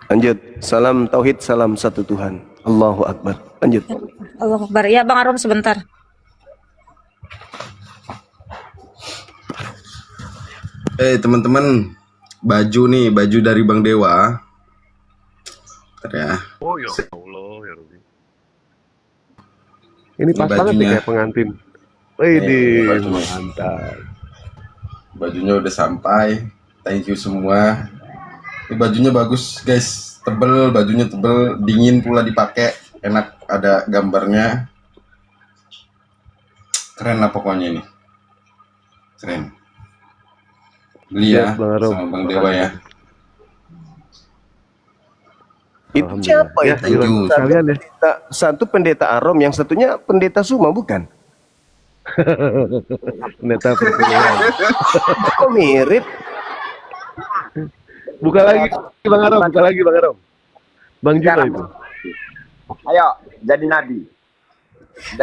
Lanjut. Salam tauhid, salam satu Tuhan. Allahu Akbar. Lanjut. Allahu Akbar. Ya Bang Arom sebentar. Teman-teman, baju dari Bang Dewa. Bentar ya. Oh ya Allah ya Rabbi. Ini pas banget nih kayak pengantin. Widih, mantap. Bajunya udah sampai. Thank you semua. Ini bajunya bagus guys, tebel, bajunya tebel, dingin pula dipakai, enak, ada gambarnya. Keren lah pokoknya ini. Keren. Beli ya, sama Bang Dewa ya. Itu siapa ya? Itu Kalian ya. Satu pendeta Arom, yang satunya pendeta Suma bukan? Pendeta perkuliahan. Kok mirip? Buka lagi Bang Arom, buka lagi Bang Arom. Bang Juma itu. Ayo, jadi nabi.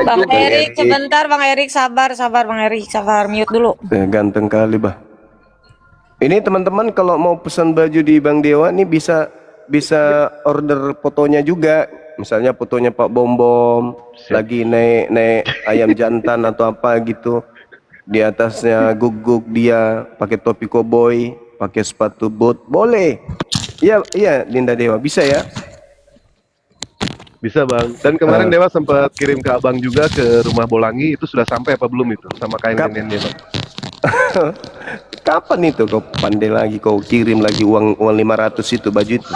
Bang Erik sebentar, Bang Erik sabar Bang Erik, sabar, mute dulu. Ganteng kali bah. Ini teman-teman kalau mau pesan baju di Bang Dewa nih bisa order fotonya juga. Misalnya fotonya Pak Bom Bom lagi naik ayam jantan atau apa gitu. Di atasnya guguk dia pakai topi koboi, pakai sepatu boot, boleh. Iya Dinda Dewa, bisa ya? Bisa Bang. Dan kemarin Dewa sempat kirim ke Abang juga ke rumah Bolangi, itu sudah sampai apa belum itu sama kain neneknya Bang? Kapan itu kau pandai lagi kau kirim lagi uang 500 itu baju itu?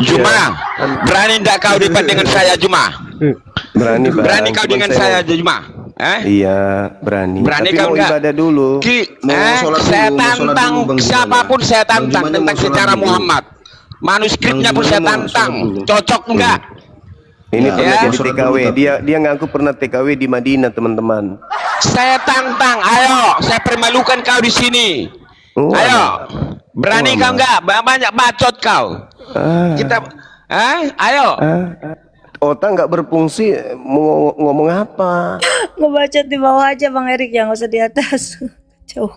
Juma, berani enggak kau debat dengan saya Juma? Berani Bang. Berani kau dengan saya Juma? Iya, berani. Berani tapi kau mau enggak? ibadah dulu. Saya tantang siapapun, saya tantang tentang secara Muhammad. Manuskripnya pun saya tantang. Cocok enggak? Ini pernah jadi TKW. Dia ngaku pernah TKW di Madinah, teman-teman. Saya tantang, ayo, saya permalukan kau di sini. Ayo, berani kau enggak? Banyak bacot kau. Kita, ayo. Otak nggak berfungsi, mau ngomong apa? Ngebacot di bawah aja Bang Erik, ya nggak usah di atas. Jauh.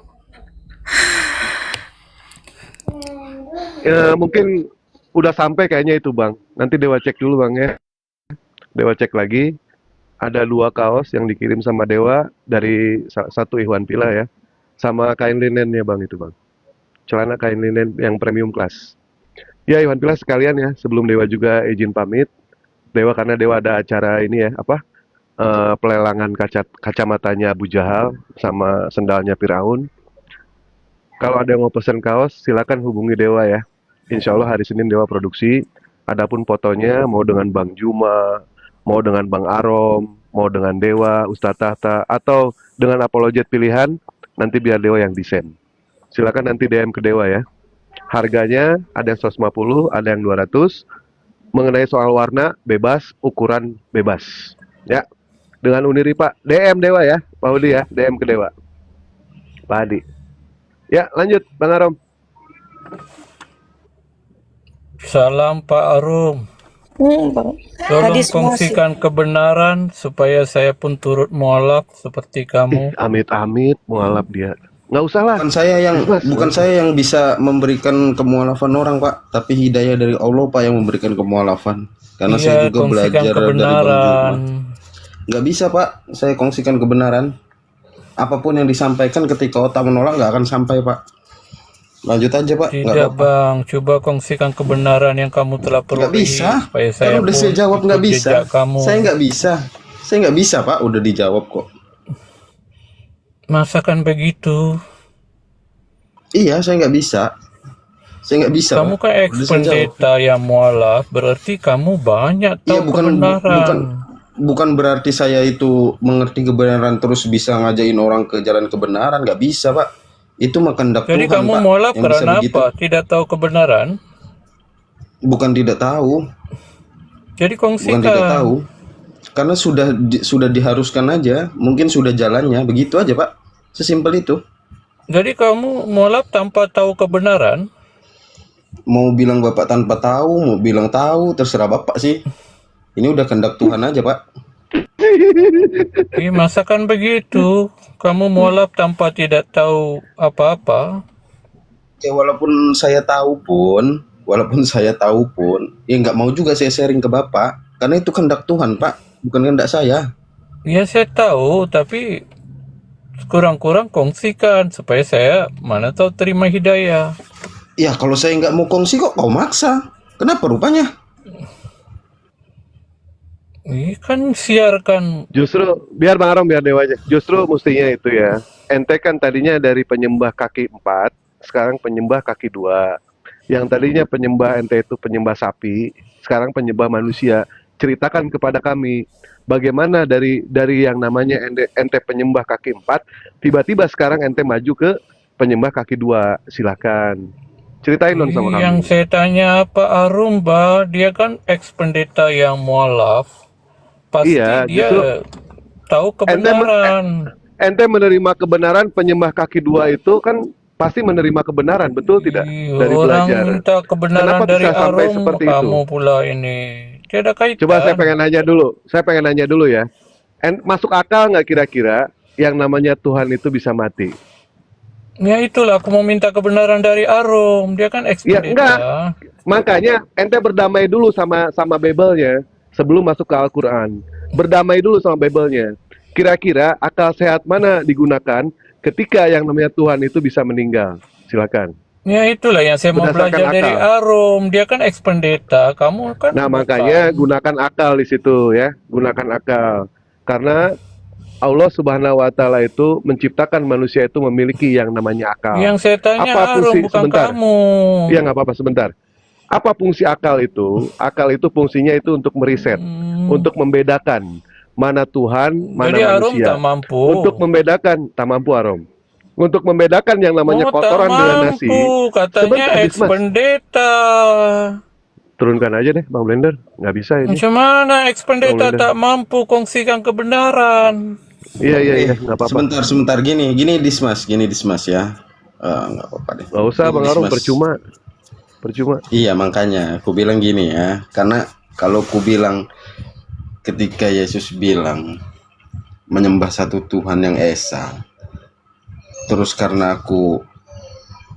Mungkin udah sampai kayaknya itu Bang. Nanti Dewa cek dulu Bang ya. Dewa cek lagi. ada 2 kaos yang dikirim sama Dewa dari satu Ikhwan Pila ya, sama kain linennya bang itu bang, celana kain linen yang premium class. Ya Ikhwan Pila sekalian ya, sebelum Dewa juga izin pamit, Dewa karena Dewa ada acara ini ya, pelelangan kacamatanya Abu Jahal sama sendalnya Firaun. Kalau ada yang mau pesen kaos, silakan hubungi Dewa ya. Insya Allah hari Senin Dewa produksi. Adapun fotonya mau dengan Bang Juma, mau dengan Bang Arom, mau dengan Dewa, Ustadz Tahta, atau dengan apologet pilihan, nanti biar Dewa yang desain. Silakan nanti DM ke Dewa ya. Harganya ada yang 150, ada yang 200. Mengenai soal warna, bebas, ukuran bebas. Ya, dengan Uniri Pak. DM Dewa ya, Pak Udi ya, DM ke Dewa. Pak Adi. Ya, lanjut Bang Arom. Salam Pak Arum. Tolong kongsikan kebenaran supaya saya pun turut mualaf seperti kamu. Amit-amit mualaf dia. Nggak usah lah. Bukan saya yang bisa memberikan kemualafan orang Pak, tapi hidayah dari Allah Pak yang memberikan kemualafan. Karena saya juga belajar dari Bang Juma. Nggak bisa Pak, saya kongsikan kebenaran. Apapun yang disampaikan ketika otak menolak nggak akan sampai Pak. Lanjut aja Pak. Tidak Bang, coba kongsikan kebenaran yang kamu telah peroleh. Nggak bisa. Supaya saya Kalau udah saya jawab nggak bisa. Saya nggak bisa. Saya nggak bisa Pak, udah dijawab kok. Masakan begitu? Iya, saya nggak bisa. Saya nggak bisa. Kamu kan ex-pendeta yang mualaf, berarti kamu banyak tahu kebenaran. Bukan berarti saya itu mengerti kebenaran terus bisa ngajain orang ke jalan kebenaran, nggak bisa Pak. Itu mah kehendak Tuhan. Jadi kamu Pak, mualaf yang karena bisa apa? Tidak tahu kebenaran? Bukan tidak tahu. Jadi kongsikan. Bukan tidak tahu. Karena sudah diharuskan aja, mungkin sudah jalannya, begitu aja Pak. Sesimpel itu. Jadi kamu mualaf tanpa tahu kebenaran? Mau bilang Bapak tanpa tahu, mau bilang tahu, terserah Bapak sih. Ini udah kehendak Tuhan aja Pak. Masakan begitu? Kamu mualaf tanpa tidak tahu apa-apa? Ya walaupun saya tahu pun, ya nggak mau juga saya sharing ke Bapak. Karena itu kehendak Tuhan Pak, bukan kehendak saya. Ya saya tahu, tapi kurang-kurang kongsikan supaya saya mana tahu terima hidayah. Ya kalau saya nggak mau kongsi kok kau maksa. Kenapa rupanya? Kan siarkan. Justru biar Bang Arom, biar Dewa aja. Justru mestinya itu ya. Ente kan tadinya dari penyembah kaki 4, sekarang penyembah kaki 2. Yang tadinya penyembah ente itu penyembah sapi, sekarang penyembah manusia. Ceritakan kepada kami bagaimana dari yang namanya ente penyembah kaki 4, tiba-tiba sekarang ente maju ke penyembah kaki 2. Silakan. Ceritain dong sama kami. Yang saya tanya Pak Arum, dia kan ex-pendeta yang mualaf. Pasti iya, dia tahu kebenaran. Ente menerima kebenaran penyembah kaki 2 itu kan pasti menerima kebenaran, betul tidak? Dari orang belajar. minta kebenaran Kenapa dari bisa sampai Arum, seperti kamu itu? pula ini. Tidak kaitan. Coba saya pengen nanya dulu ya. Masuk akal nggak kira-kira yang namanya Tuhan itu bisa mati? Ya itulah aku mau minta kebenaran dari Arum. Dia kan ex-pendeta. Ya enggak. Makanya ente berdamai dulu sama Bible-nya sebelum masuk ke Al-Qur'an. Berdamai dulu sama Bible-nya. Kira-kira akal sehat mana digunakan ketika yang namanya Tuhan itu bisa meninggal? Silakan. Ya itulah yang saya mau belajar dari Arum. Dia kan ex-pendeta. Kamu kan. Nah, makanya gunakan akal di situ ya. Gunakan akal. Karena Allah Subhanahu wa taala itu menciptakan manusia itu memiliki yang namanya akal. Yang saya tanya Arum, bukan kamu. Iya, nggak apa-apa, sebentar. Apa fungsi akal itu? Akal itu fungsinya itu untuk meriset, untuk membedakan mana Tuhan, mana jadi manusia. Arum tak mampu. Untuk membedakan, tak mampu Arum. Untuk membedakan yang namanya kotoran dengan nasi. Katanya ex-pendeta. Turunkan aja deh Bang Blender, nggak bisa ini. Macam mana ex-pendeta tak mampu kongsikan kebenaran? Iya, nggak apa-apa. Sebentar, gini Dismas ya. Nggak apa-apa deh. Nggak usah Bang Arum, percuma. Iya, makanya aku bilang gini ya, karena kalau aku bilang ketika Yesus bilang menyembah satu Tuhan yang esa, terus karena aku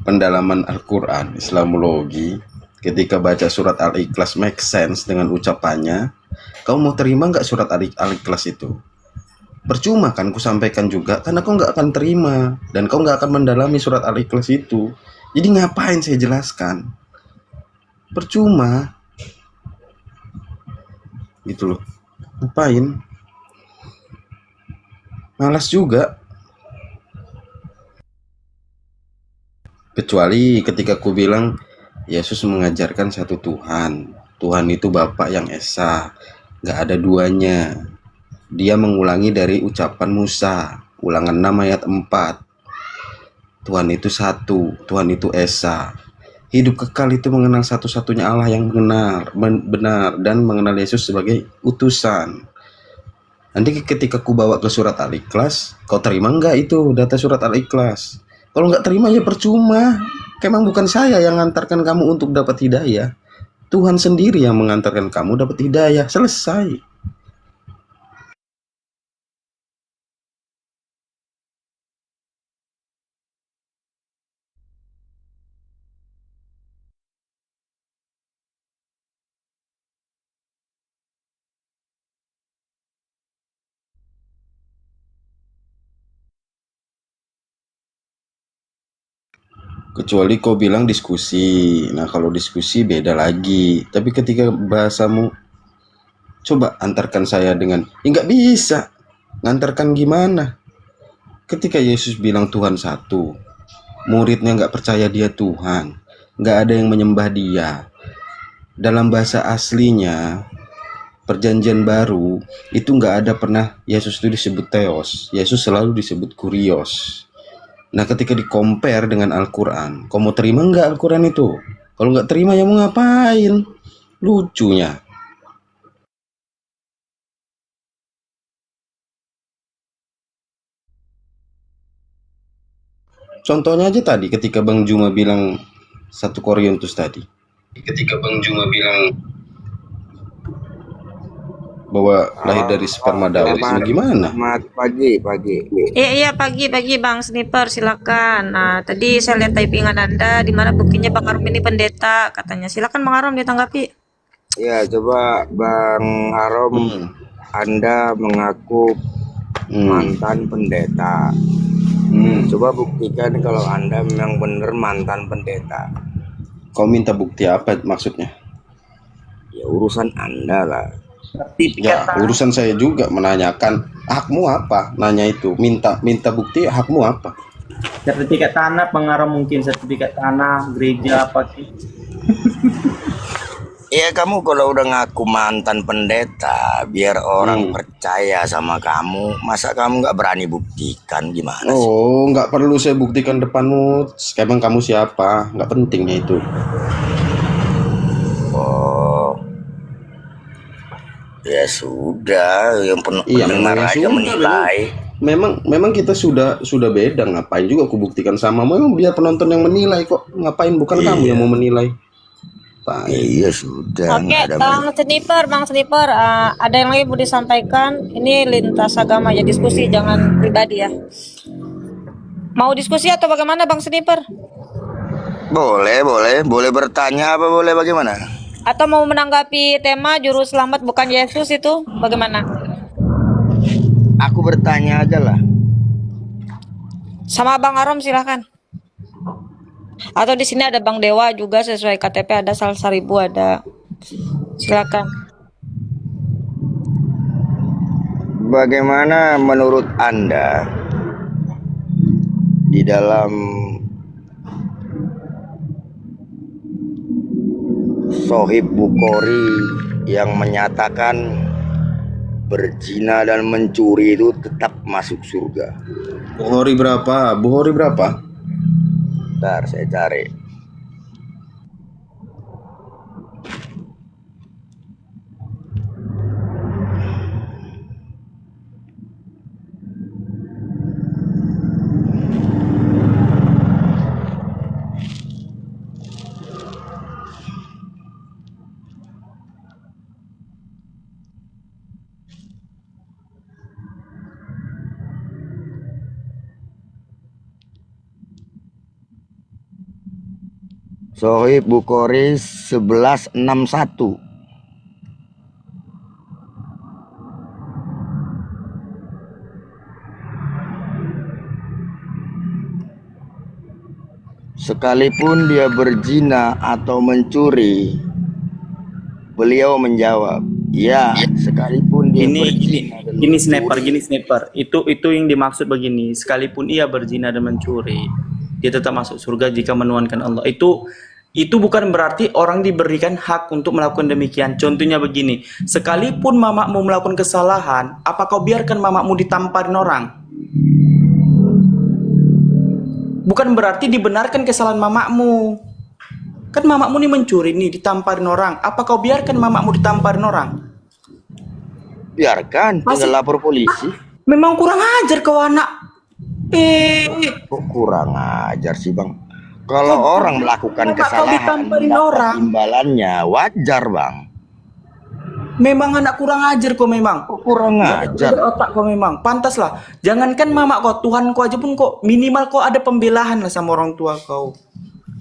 pendalaman Al-Quran, Islamologi, ketika baca surat Al-Ikhlas make sense dengan ucapannya, Kau mau terima nggak surat Al-Ikhlas itu? Percuma kan ku sampaikan juga, karena kau nggak akan terima dan kau nggak akan mendalami surat Al-Ikhlas itu. Jadi ngapain saya jelaskan? Percuma, gitu loh. Ngapain? Malas juga. Kecuali ketika ku bilang Yesus mengajarkan satu Tuhan. Tuhan itu Bapa yang Esa, nggak ada duanya. Dia mengulangi dari ucapan Musa, Ulangan 6 ayat 4. Tuhan itu satu, Tuhan itu Esa. Hidup kekal itu mengenal satu-satunya Allah yang benar dan mengenal Yesus sebagai utusan. Nanti ketika ku bawa ke surat Al-Ikhlas, kau terima nggak itu data surat Al-Ikhlas? Kalau nggak terima ya percuma. Memang bukan saya yang mengantarkan kamu untuk dapat hidayah. Tuhan sendiri yang mengantarkan kamu dapat hidayah. Selesai. Kecuali kau bilang diskusi. Nah, kalau diskusi beda lagi. Tapi ketika bahasamu, coba antarkan saya dengan, ya nggak bisa. Ngantarkan gimana? Ketika Yesus bilang Tuhan satu, muridnya nggak percaya dia Tuhan, nggak ada yang menyembah dia. Dalam bahasa aslinya, Perjanjian Baru, itu nggak ada pernah Yesus itu disebut Theos. Yesus selalu disebut Kurios. Nah, ketika di-compare dengan Al-Quran, kau mau terima nggak Al-Quran itu? Kalau nggak terima, ya mau ngapain? Lucunya. Contohnya aja tadi, ketika Bang Juma bilang 1 Korintus tadi. Ketika Bang Juma bilang bahwa lahir dari sperma Daud, gimana? Selamat pagi. Iya pagi Bang Sniper, silakan. Nah tadi saya lihat typingan Anda di mana buktinya Bang Arom ini pendeta katanya. Silakan Bang Arom ditanggapi. Ya, coba Bang Arom, Anda mengaku mantan pendeta. Coba buktikan kalau Anda memang benar mantan pendeta. Kau minta bukti apa maksudnya? Ya urusan Anda lah. Ya, urusan saya juga menanyakan hakmu apa, nanya itu, minta bukti hakmu apa. Sertifikat tanah pengaruh, mungkin sertifikat tanah gereja apa sih? Ya kamu kalau udah ngaku mantan pendeta, biar orang percaya sama kamu, masa kamu nggak berani buktikan gimana sih? Oh, nggak perlu saya buktikan depanmu, emang kamu siapa, nggak pentingnya itu. Oh, ya sudah, yang pendengar aja menilai. Memang kita sudah beda, ngapain juga aku buktikan sama, memang biar penonton yang menilai kok, ngapain bukan kamu yang mau menilai. Iya sudah. Oke, Bang Sniper, ada yang lagi mau disampaikan? Ini lintas agama ya, diskusi, jangan pribadi ya. Mau diskusi atau bagaimana Bang Sniper? Boleh bertanya apa boleh bagaimana? Atau mau menanggapi tema juru selamat bukan Yesus itu bagaimana? Aku bertanya aja lah. Sama Bang Arom silakan. Atau di sini ada Bang Dewa juga sesuai KTP, ada Salsa Ribu ada. Silakan. Bagaimana menurut Anda di dalam Sohib Bukhari yang menyatakan berzina dan mencuri itu tetap masuk surga? Bukhari berapa? Bentar saya cari. Sohib Bukhari 1161. sekalipun dia berzina atau mencuri, beliau menjawab, ya, sekalipun dia berzina dan Gini mencuri. sniper. Itu yang dimaksud begini. Sekalipun ia berzina dan mencuri, dia tetap masuk surga jika menuhankan Allah. Itu bukan berarti orang diberikan hak untuk melakukan demikian. Contohnya begini, sekalipun mamamu melakukan kesalahan, apa kau biarkan mamamu ditamparin orang? Bukan berarti dibenarkan kesalahan mamamu. Kan mamamu nih mencuri nih, ditamparin orang. Apa kau biarkan mamamu ditamparin orang? Biarkan, tinggal lapor polisi. Memang kurang ajar kau anak. Kok kurang ajar sih Bang? Kalau orang melakukan Mama kau kesalahan ditamparin mendapat orang. imbalannya, wajar Bang. Memang anak kurang ajar kau memang. Kurang ajar. Ada otak kau memang. Pantas lah. Jangankan mama kau, Tuhan kau aja pun kok minimal kau ada pembelaan lah sama orang tua kau.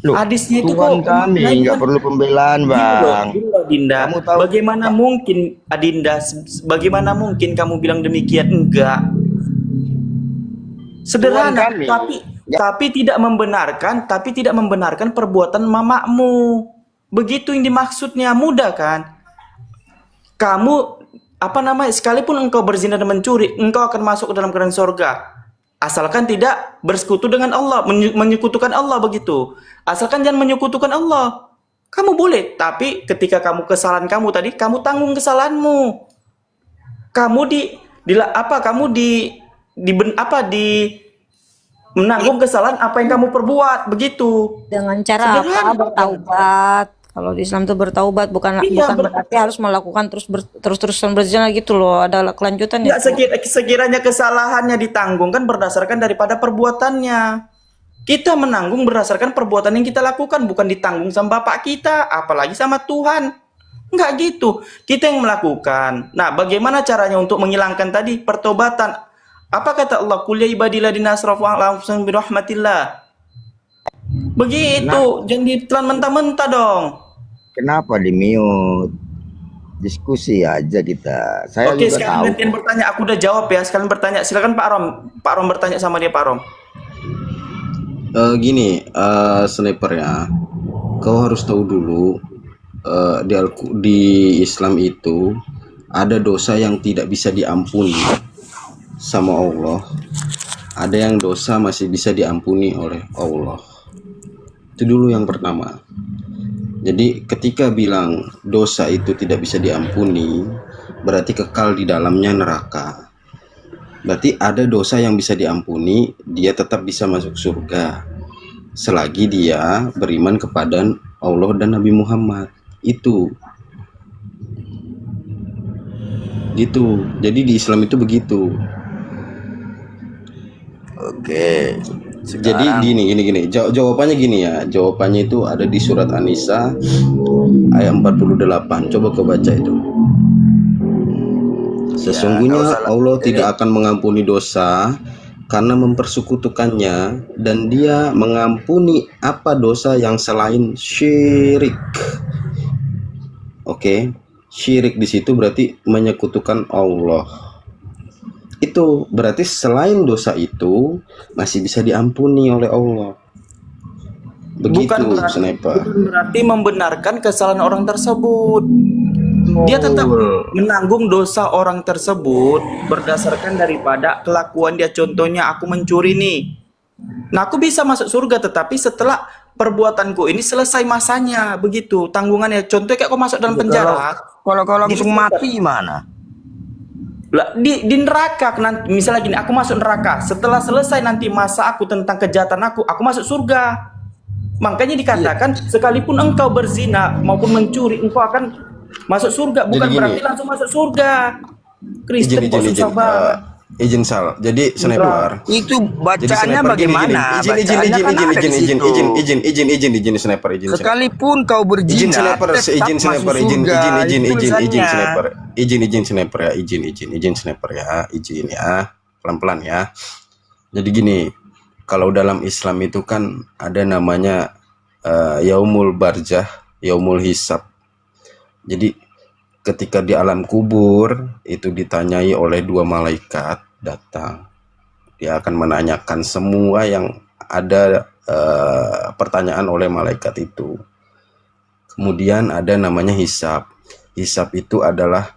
Loh, Hadisnya itu Tuhan kok kami nggak perlu pembelaan Bang. Adinda, Kamu tahu bagaimana mungkin Adinda, bagaimana mungkin kamu bilang demikian? Enggak. Sederhana, Tuhan kami. tapi tidak membenarkan perbuatan mamamu. Begitu yang dimaksudnya, mudah kan? Kamu sekalipun engkau berzina dan mencuri, engkau akan masuk ke dalam kerajaan sorga. Asalkan tidak bersekutu dengan Allah, menyekutukan Allah begitu. Asalkan jangan menyekutukan Allah. Kamu boleh, tapi ketika kesalahan kamu tadi, kamu tanggung kesalahanmu. Kamu menanggung kesalahan apa yang kamu perbuat, begitu. Dengan cara apa? Bertaubat. Kalau di Islam itu bertaubat bukan berarti harus melakukan terus-terusan berzina gitu loh. Ada kelanjutannya. Ya, sekiranya kesalahannya ditanggung kan berdasarkan daripada perbuatannya. Kita menanggung berdasarkan perbuatan yang kita lakukan, bukan ditanggung sama bapak kita, apalagi sama Tuhan. Enggak gitu. Kita yang melakukan. Nah, bagaimana caranya untuk menghilangkan tadi pertobatan? Apa kata Allah? Qul ya ibadilladina asrafu ala anfusihim bi rahmatillah. Begitu, jangan ditelan mentah-mentah dong. Kenapa di mute? Diskusi aja kita. Saya Oke, juga sekarang tahu. gantian bertanya. Aku udah jawab ya. Sekarang bertanya. Silakan Pak Rom. Pak Rom bertanya sama dia, Pak Rom. Gini, sniper ya, kau harus tahu dulu di Islam itu ada dosa yang tidak bisa diampuni sama Allah, ada yang dosa masih bisa diampuni oleh Allah. Itu dulu yang pertama. Jadi ketika bilang dosa itu tidak bisa diampuni, berarti kekal di dalamnya neraka. Berarti ada dosa yang bisa diampuni, dia tetap bisa masuk surga selagi dia beriman kepada Allah dan Nabi Muhammad. Itu gitu. Jadi di Islam itu begitu. Oke. Jadi gini. Jawabannya gini ya. Jawabannya itu ada di surat An-Nisa ayat 48. Coba kau baca itu. Sesungguhnya Allah tidak akan mengampuni dosa karena mempersekutukannya, dan Dia mengampuni apa dosa yang selain syirik. Oke, syirik di situ berarti menyekutukan Allah. Itu berarti selain dosa itu masih bisa diampuni oleh Allah. Begitu, sniper. Bukan berarti membenarkan kesalahan orang tersebut. Dia tetap menanggung dosa orang tersebut berdasarkan daripada kelakuan dia. Contohnya aku mencuri nih. Nah, aku bisa masuk surga tetapi setelah perbuatanku ini selesai masanya, begitu tanggungannya. Contohnya kayak aku masuk dalam penjara. Kalau langsung mati gimana? Di neraka nanti, misalnya gini, aku masuk neraka. Setelah selesai nanti masa aku tentang kejahatan aku masuk surga. Makanya dikatakan sekalipun engkau berzina maupun mencuri, engkau akan masuk surga. Bukan berarti langsung masuk surga. Kristen kok susah banget. Izin Sal. Jadi sniper. Itu bacaannya bagaimana? Izin sniper. Sekalipun kau berzina, izin sniper ya, pelan-pelan ya. Jadi gini, kalau dalam Islam itu kan ada namanya yaumul barzah, yaumul hisab. Jadi ketika di alam kubur itu ditanyai oleh dua malaikat datang, dia akan menanyakan semua yang ada pertanyaan oleh malaikat itu. Kemudian ada namanya hisab. Hisab itu adalah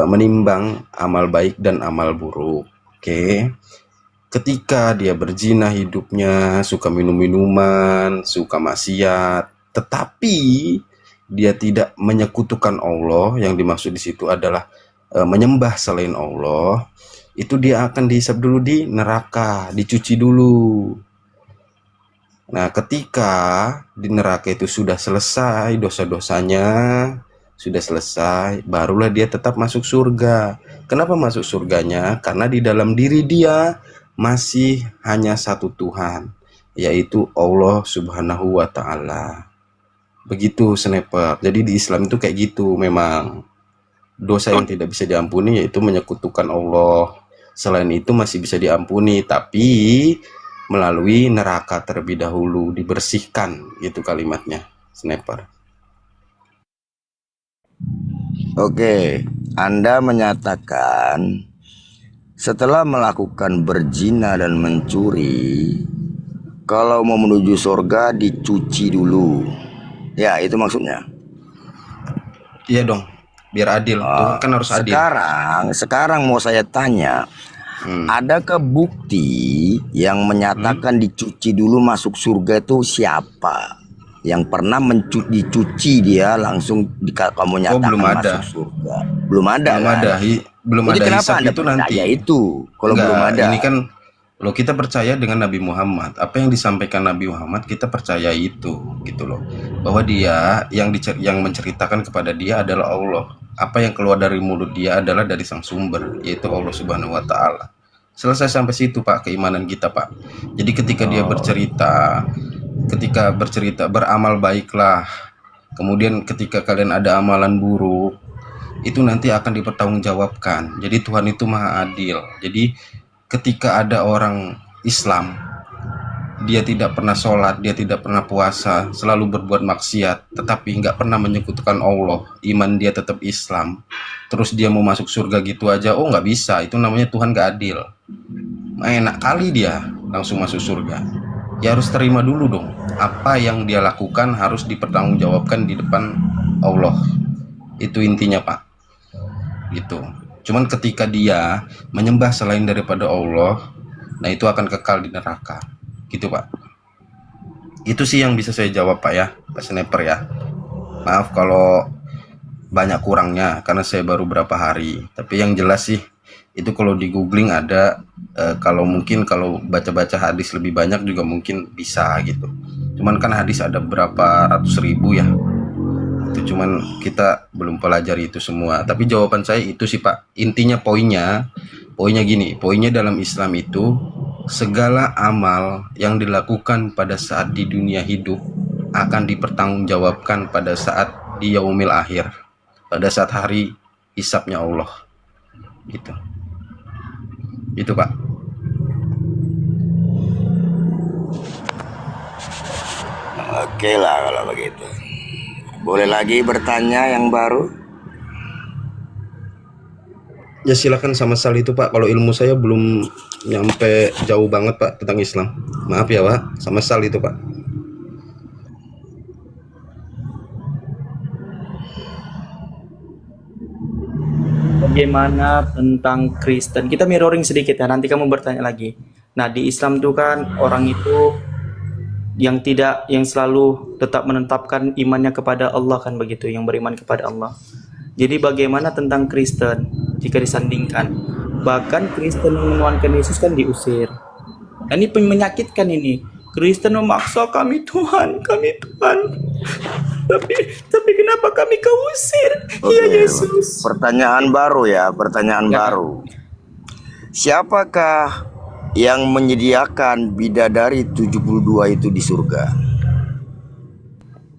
menimbang amal baik dan amal buruk. Oke. Ketika dia berzina hidupnya, suka minum-minuman, suka maksiat, tetapi dia tidak menyekutukan Allah, yang dimaksud di situ adalah menyembah selain Allah, itu dia akan dihisab dulu di neraka, dicuci dulu. Nah, ketika di neraka itu sudah selesai dosa-dosanya, sudah selesai, barulah dia tetap masuk surga. Kenapa masuk surganya? Karena di dalam diri dia masih hanya satu Tuhan, yaitu Allah Subhanahu wa Ta'ala. Begitu, sniper. Jadi di Islam itu kayak gitu, memang dosa yang tidak bisa diampuni yaitu menyekutukan Allah. Selain itu masih bisa diampuni, tapi melalui neraka terlebih dahulu, dibersihkan, gitu kalimatnya, sniper. Oke, Anda menyatakan setelah melakukan berzina dan mencuri, kalau mau menuju surga dicuci dulu. Ya, itu maksudnya. Iya dong, biar adil. Tuhan kan harus adil. Sekarang mau saya tanya, adakah bukti yang menyatakan dicuci dulu masuk surga itu siapa? Yang pernah dicuci dia langsung kamu nyatakan belum ada. masuk surga? Belum ada. Belum kan? ada. Belum Jadi ada kenapa hisab Anda itu percaya nanti. itu kalau Enggak, belum ada? ini kan loh, kita percaya dengan Nabi Muhammad. Apa yang disampaikan Nabi Muhammad kita percaya itu, gitu loh. Bahwa dia yang menceritakan kepada dia adalah Allah. Apa yang keluar dari mulut dia adalah dari sang sumber, yaitu Allah Subhanahu wa Ta'ala. Selesai sampai situ, Pak, keimanan kita, Pak. Jadi ketika dia bercerita beramal baiklah, kemudian ketika kalian ada amalan buruk, itu nanti akan dipertanggungjawabkan. Jadi Tuhan itu maha adil. Jadi ketika ada orang Islam, dia tidak pernah sholat, dia tidak pernah puasa, selalu berbuat maksiat, tetapi nggak pernah menyekutukan Allah, iman dia tetap Islam, terus dia mau masuk surga gitu aja, oh nggak bisa, itu namanya Tuhan nggak adil. Enak kali dia langsung masuk surga. Ya harus terima dulu dong, apa yang dia lakukan harus dipertanggungjawabkan di depan Allah. Itu intinya, Pak. Gitu. Cuman ketika dia menyembah selain daripada Allah, nah itu akan kekal di neraka. Gitu, Pak. Itu sih yang bisa saya jawab, Pak, ya, Pak Sniper, ya. Maaf kalau banyak kurangnya karena saya baru berapa hari. Tapi yang jelas sih itu kalau di googling ada, kalau baca-baca hadis lebih banyak juga mungkin bisa gitu. Cuman kan hadis ada berapa ratus ribu ya. Itu cuman kita belum pelajari itu semua. Tapi jawaban saya itu sih, Pak. Intinya poinnya gini, poinnya dalam Islam itu segala amal yang dilakukan pada saat di dunia hidup akan dipertanggungjawabkan pada saat di yaumil akhir, pada saat hari hisabnya Allah. Gitu. Itu, Pak. Oke lah kalau begitu. Boleh lagi bertanya yang baru? Ya silakan sama Sal itu, Pak. Kalau ilmu saya belum nyampe jauh banget, Pak, tentang Islam. Maaf ya, Pak. Sama Sal itu, Pak. Bagaimana tentang Kristen? Kita mirroring sedikit ya, nanti kamu bertanya lagi. Nah, di Islam itu kan orang itu yang selalu tetap menetapkan imannya kepada Allah kan begitu, yang beriman kepada Allah. Jadi bagaimana tentang Kristen jika disandingkan? Bahkan Kristen yang menuhankan Yesus kan diusir. Nah, ini menyakitkan ini. Kristen memaksa kami Tuhan. Tapi kenapa kami kau usir? Ya Yesus. Pertanyaan baru ya, pertanyaan baru. Siapakah yang menyediakan bidadari 72 itu di surga?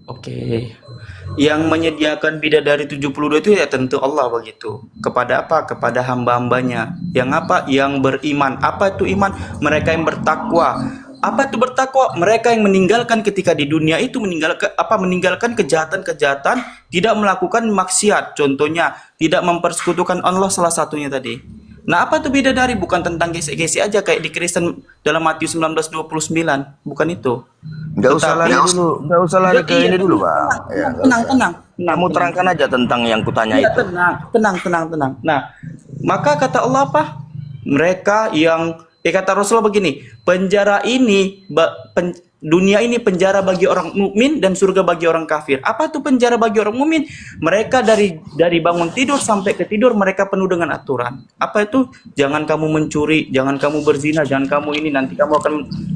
Oke. Yang menyediakan bidadari 72 itu ya tentu Allah begitu. Kepada apa? Kepada hamba-hambanya. Yang apa? Yang beriman. Apa itu iman? Mereka yang bertakwa. Apa itu bertakwa? Mereka yang meninggalkan ketika di dunia itu meninggalkan kejahatan, tidak melakukan maksiat. Contohnya, tidak mempersekutukan Allah salah satunya tadi. Nah, apa tuh bidadari? Bukan tentang gesek-gesek aja kayak di Kristen dalam Matius 19:29, bukan itu. Nggak usah lari dulu, nggak usah lari ke ini dulu, Bang. Ya, nggak usah. Tenang. Kamu terangkan aja tentang yang kutanya Iya, itu. tenang. Nah, maka kata Allah apa? Mereka yang kata Rasulullah begini, penjara ini dunia ini penjara bagi orang mukmin dan surga bagi orang kafir. Apa tuh penjara bagi orang mukmin? Mereka dari bangun tidur sampai ke tidur mereka penuh dengan aturan. Apa itu? Jangan kamu mencuri, jangan kamu berzina, jangan kamu ini, nanti kamu akan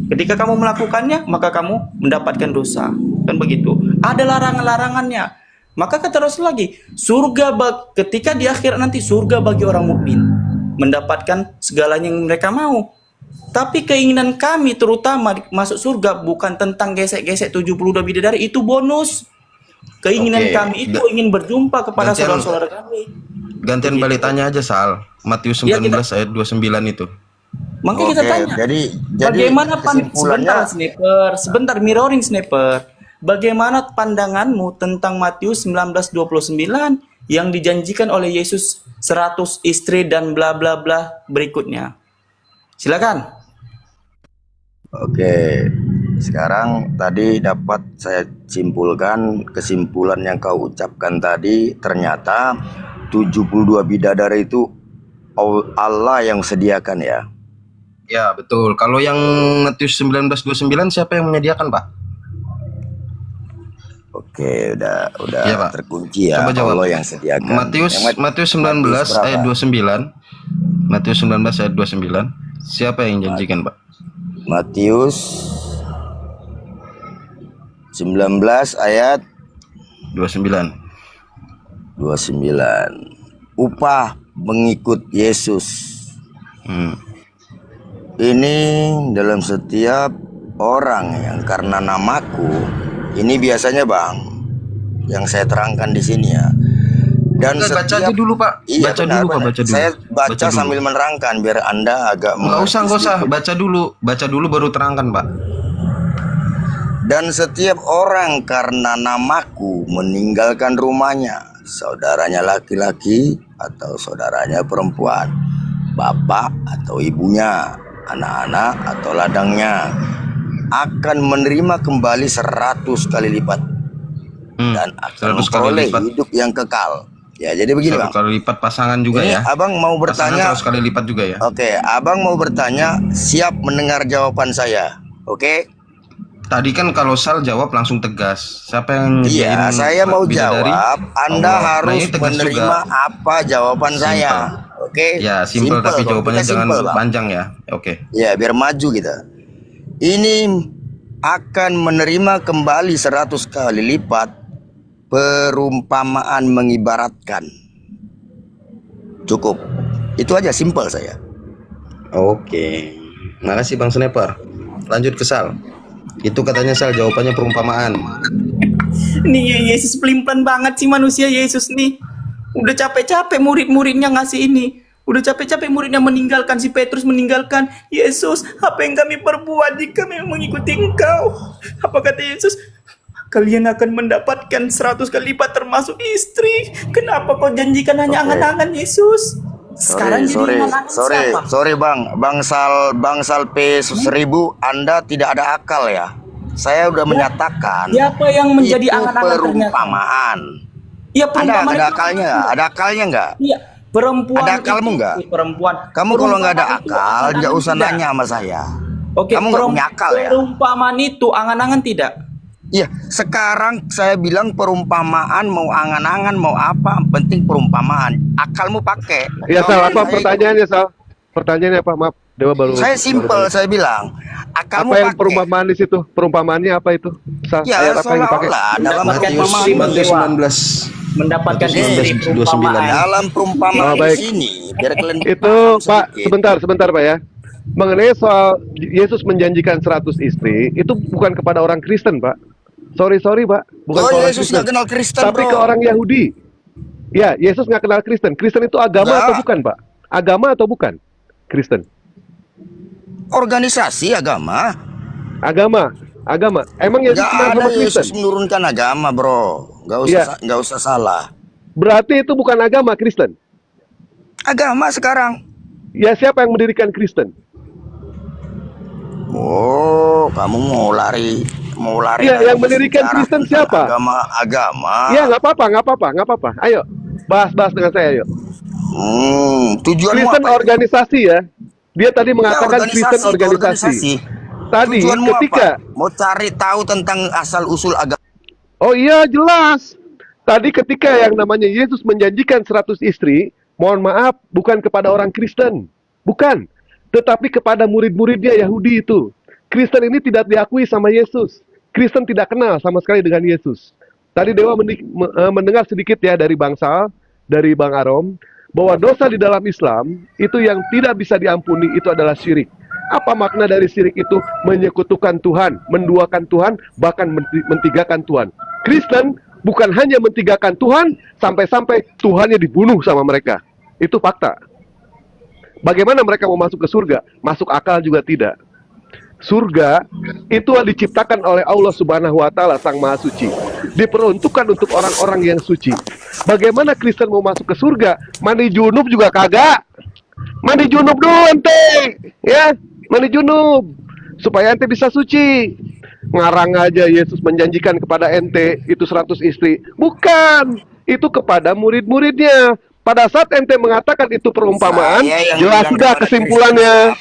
ketika kamu melakukannya maka kamu mendapatkan dosa. Kan begitu. Ada larangan-larangannya. Maka kata Rasul lagi, ketika di akhirat nanti surga bagi orang mukmin, mendapatkan segalanya yang mereka mau. Tapi keinginan kami terutama masuk surga bukan tentang gesek-gesek 72 bidadari, itu bonus. Keinginan kami itu ingin berjumpa kepada saudara-saudara kami. Gantian balik tanya aja Sal, Matius 19 ayat 29 itu. Makanya kita tanya. Jadi bagaimana kesimpulannya sebentar mirroring sniper. Bagaimana pandanganmu tentang Matius 19:29 yang dijanjikan oleh Yesus 100 istri dan bla bla bla berikutnya? Silakan. Oke, sekarang tadi dapat saya simpulkan kesimpulan yang kau ucapkan tadi, ternyata 72 bidadari itu Allah yang sediakan ya. Ya betul. Kalau yang Matius 19:29 siapa yang menyediakan, Pak? Oke, udah Ya, Pak. terkunci ya. Coba jawab. Allah yang sediakan. Matius 19 ayat 29. Matius 19 ayat 29. Siapa yang janjikan, Pak? Matius 19 ayat 29. Upah mengikut Yesus. Ini dalam setiap orang yang karena namaku, ini biasanya Bang, yang saya terangkan di sini ya. Dan baca aja dulu, Pak. Iya, Baca benar, dulu, Pak. benar. Baca dulu. Saya baca Baca dulu. sambil menerangkan biar Anda agak Nggak usah. sedikit. Baca dulu baru terangkan, Pak. Dan setiap orang karena namaku meninggalkan rumahnya, saudaranya laki-laki atau saudaranya perempuan, bapak atau ibunya, anak-anak atau ladangnya, akan menerima kembali 100 kali lipat dan akan 100 kali memperoleh lipat. hidup yang kekal. Ya, jadi begini 100 Bang. kali lipat pasangan juga Ini ya. Abang mau bertanya. Pasangan 100 kali lipat juga ya. Oke, Abang mau bertanya, siap mendengar jawaban saya. Oke? Tadi kan kalau Sal jawab langsung tegas. Siapa yang Iya, nyediain saya mau bidadari? jawab. Anda Allah. Nah, harus ini tegas menerima juga. apa jawaban saya. Oke? Ya, simpel tapi kok. jawabannya Kita jangan simpel, Bang. panjang ya. Oke. Ya, biar maju kita. Ini akan menerima kembali 100 kali lipat. Perumpamaan mengibaratkan. Cukup. Itu aja, simpel saya. Oke. Makasih Bang Sniper. Lanjut ke Sal. Itu katanya Sal jawabannya perumpamaan. Nih Yesus pelin-pelan banget sih manusia Yesus nih. Udah capek-capek murid-muridnya ngasih ini. Udah capek-capek muridnya meninggalkan, si Petrus meninggalkan. Yesus, apa yang kami perbuat jika kami mengikuti Engkau? Apa kata Yesus? Kalian akan mendapatkan 100 kali lipat termasuk istri. Kenapa kau janjikan hanya Oke. angan-angan Yesus? Sekarang jadi angan-angan siapa? sorry Bang, Bangsal P1000, Anda tidak ada akal ya. Saya udah menyatakan Siapa yang menjadi itu angan-angan ternyata? perumpamaan. Iya, Ada perumpamaan itu akalnya nggak? Ada akalnya nggak? Iya, perempuan. Ada akalmu itu- nggak? Perempuan. Kamu kalau nggak ada Perumpamaan itu akal, nggak angan-angan usah tidak. nanya sama saya. Oke, Kamu nggak punya akal ya? Perumpamaan itu angan-angan tidak? Iya, sekarang saya bilang perumpamaan, mau angan-angan, mau apa, penting perumpamaan. Akalmu pakai. Ya Sal, Kalau apa saya- pertanyaannya Sal? Pertanyaannya apa? Maaf, Dewa baru. Saya simpel, saya bilang. Akalmu Apa yang pakai. perumpamaan di situ? Perumpamaannya apa itu? Sal, Ya, ayat apa yang dipakai? seolah-olah dalam Matius perumpamaan. Matius 19. Mendapatkan Matius istri 19, perumpamaan. Dalam perumpamaan Oh, baik. di sini, biar kalian Itu paham Pak, sedikit. sebentar Pak ya. Mengenai soal Yesus menjanjikan 100 istri, itu bukan kepada orang Kristen Pak. Sorry Pak, bukan Oh, ke orang Yesus nggak kenal Kristen, tapi bro. ke orang Yahudi. Ya, Yesus nggak kenal Kristen. Kristen itu agama Nggak. atau bukan Pak? Agama atau bukan? Kristen. Organisasi agama. Agama. Emang Yesus Nggak kenal ada sama Kristen? Yesus menurunkan agama, bro. Iya. Nggak usah salah. Berarti itu bukan agama Kristen. Agama sekarang. Ya, siapa yang mendirikan Kristen? Oh, kamu mau lari Iya, dari yang mendirikan bicara Kristen tentang siapa? agama. Ya, nggak apa-apa. Ayo, bahas dengan saya, ayo. Tujuanmu Kristen apa? organisasi ya. Dia tadi mengatakan Kristen Itu organisasi. Tadi Tujuanmu ketika apa? Mau cari tahu tentang asal usul agama. Oh iya, jelas. Tadi ketika yang namanya Yesus menjanjikan 100 istri, mohon maaf, bukan kepada orang Kristen. Bukan. Tetapi kepada murid-muridnya Yahudi itu. Kristen ini tidak diakui sama Yesus. Kristen tidak kenal sama sekali dengan Yesus. Tadi Dewa mendengar sedikit ya dari Bang Sal, dari Bang Arom, bahwa dosa di dalam Islam itu yang tidak bisa diampuni itu adalah syirik. Apa makna dari syirik itu? Menyekutukan Tuhan, menduakan Tuhan, bahkan mentigakan Tuhan. Kristen bukan hanya mentigakan Tuhan, sampai-sampai Tuhannya dibunuh sama mereka. Itu fakta. Bagaimana mereka mau masuk ke surga? Masuk akal juga tidak. Surga itu diciptakan oleh Allah Subhanahu wa Ta'ala, Sang Maha Suci. Diperuntukkan untuk orang-orang yang suci. Bagaimana Kristen mau masuk ke surga? Mandi junub juga kagak. Mandi junub dulu ente, ya. Mandi junub supaya ente bisa suci. Ngarang aja Yesus menjanjikan kepada ente itu 100 istri. Bukan, itu kepada murid-muridnya. Pada saat ente mengatakan itu perumpamaan, jelas sudah kesimpulannya.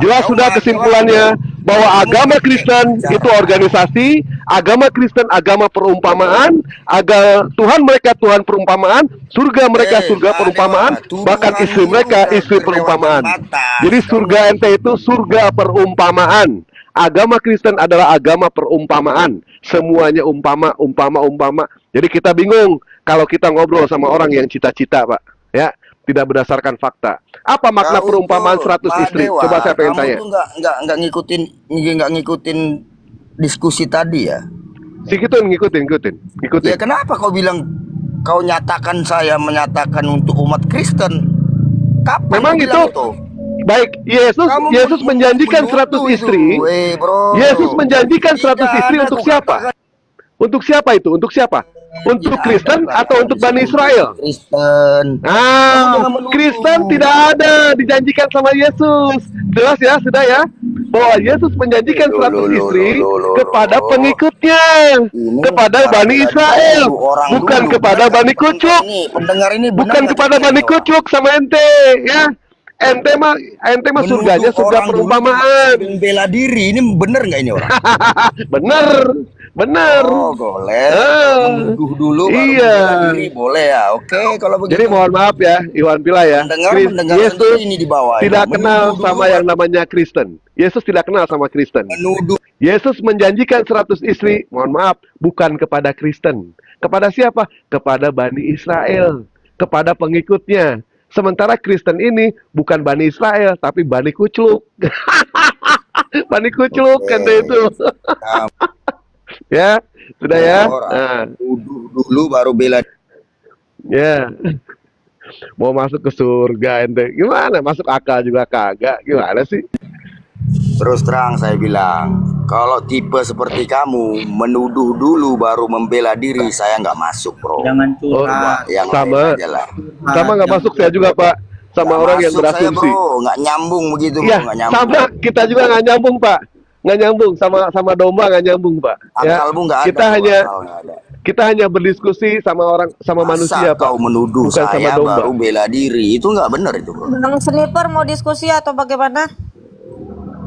Jelas sudah kesimpulannya bahwa agama Kristen itu organisasi, agama Kristen agama perumpamaan, agama Tuhan mereka Tuhan perumpamaan, surga mereka surga perumpamaan, bahkan istri mereka istri perumpamaan. Jadi surga ente itu surga perumpamaan. Agama Kristen adalah agama perumpamaan. Semuanya umpama. Jadi kita bingung kalau kita ngobrol sama orang yang cita-cita, Pak. Ya, tidak berdasarkan fakta. Apa makna perumpamaan 100 istri? Dewa, Coba saya pengen tanya. Kamu tuh nggak ngikutin diskusi tadi ya? Ngikutin. Ya kenapa kau bilang kau saya menyatakan untuk umat Kristen? Kapan Memang itu baik, Yesus menjanjikan 100 istri. Yesus menjanjikan 100 istri untuk siapa? Untuk siapa itu? Untuk siapa? Untuk Kristen atau untuk Bani Israel? Kristen. Kristen tidak ada dijanjikan sama Yesus. Jelas ya, sudah ya, bahwa Yesus menjanjikan 100 istri kepada pengikutnya, kepada Bani Israel, bukan kepada Bani Kucuk. Bukan kepada Bani Kucuk sama ente, ya. Ente mah surganya surga perumpamaan. Bela diri ini bener nggak ini orang? bener. Oh, boleh. Menuduh dulu baru Iya. bela diri boleh ya. Oke, kalau begitu. Jadi mohon maaf ya, Iwan Pila ya. Mendengar Yesus ini di bawah. tidak kenal sama yang namanya Kristen. Yesus tidak kenal sama Kristen. Menuduh. Yesus menjanjikan 100 istri, mohon maaf, bukan kepada Kristen. Kepada siapa? Kepada Bani Israel, kepada pengikutnya. Sementara Kristen ini bukan Bani Israel, tapi Bani Kucluk. Bani Kucluk kan itu. Ya, sudah ya. Dulu baru bela. Ya. Mau masuk ke surga ente. Gimana? Masuk akal juga kagak. Gimana sih? Terus terang saya bilang, kalau tipe seperti kamu menuduh dulu baru membela diri, saya nggak masuk, bro. Jangan curhat. Yang sama. lain aja lah. Sama nggak masuk saya juga, Pak. Sama orang yang Masuk saya, berasumsi. bro. Nggak nyambung begitu, Iya, bro. Nggak nyambung. sama kita juga nggak nyambung, Pak. Nggak nyambung sama domba nggak nyambung, Pak. Ya, Akalmu nggak ada. kita bro, hanya akal nggak ada. kita hanya berdiskusi sama manusia, Pak. Kau menuduh bukan sama saya domba. baru bela diri, itu nggak benar itu, bro. Bang Sniper mau diskusi atau bagaimana?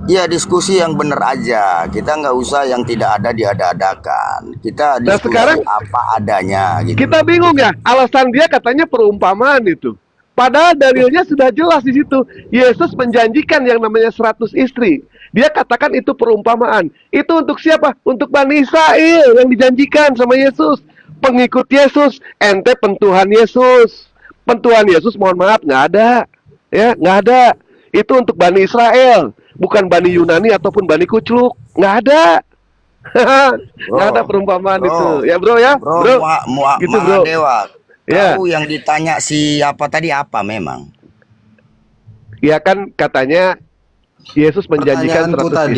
Ya diskusi yang benar aja. Kita nggak usah yang tidak ada diada-adakan. Kita diskusi sekarang apa adanya. Gitu. Kita bingung ya, alasan dia katanya perumpamaan itu. Padahal dalilnya sudah jelas di situ. Yesus menjanjikan yang namanya 100 istri. Dia katakan itu perumpamaan. Itu untuk siapa? Untuk Bani Israel yang dijanjikan sama Yesus. Pengikut Yesus, ente pentuhan Yesus. Pentuhan Yesus mohon maaf nggak ada. Ya, nggak ada. Itu untuk Bani Israel. Bukan Bani Yunani ataupun Bani Kucluk. Nggak ada. Nggak ada perumpamaan itu. Ya bro ya. Bro, gitu bro. Dewa. Ya. Kau yang ditanya siapa tadi apa memang? Ya kan katanya Yesus menjanjikan 100 istri.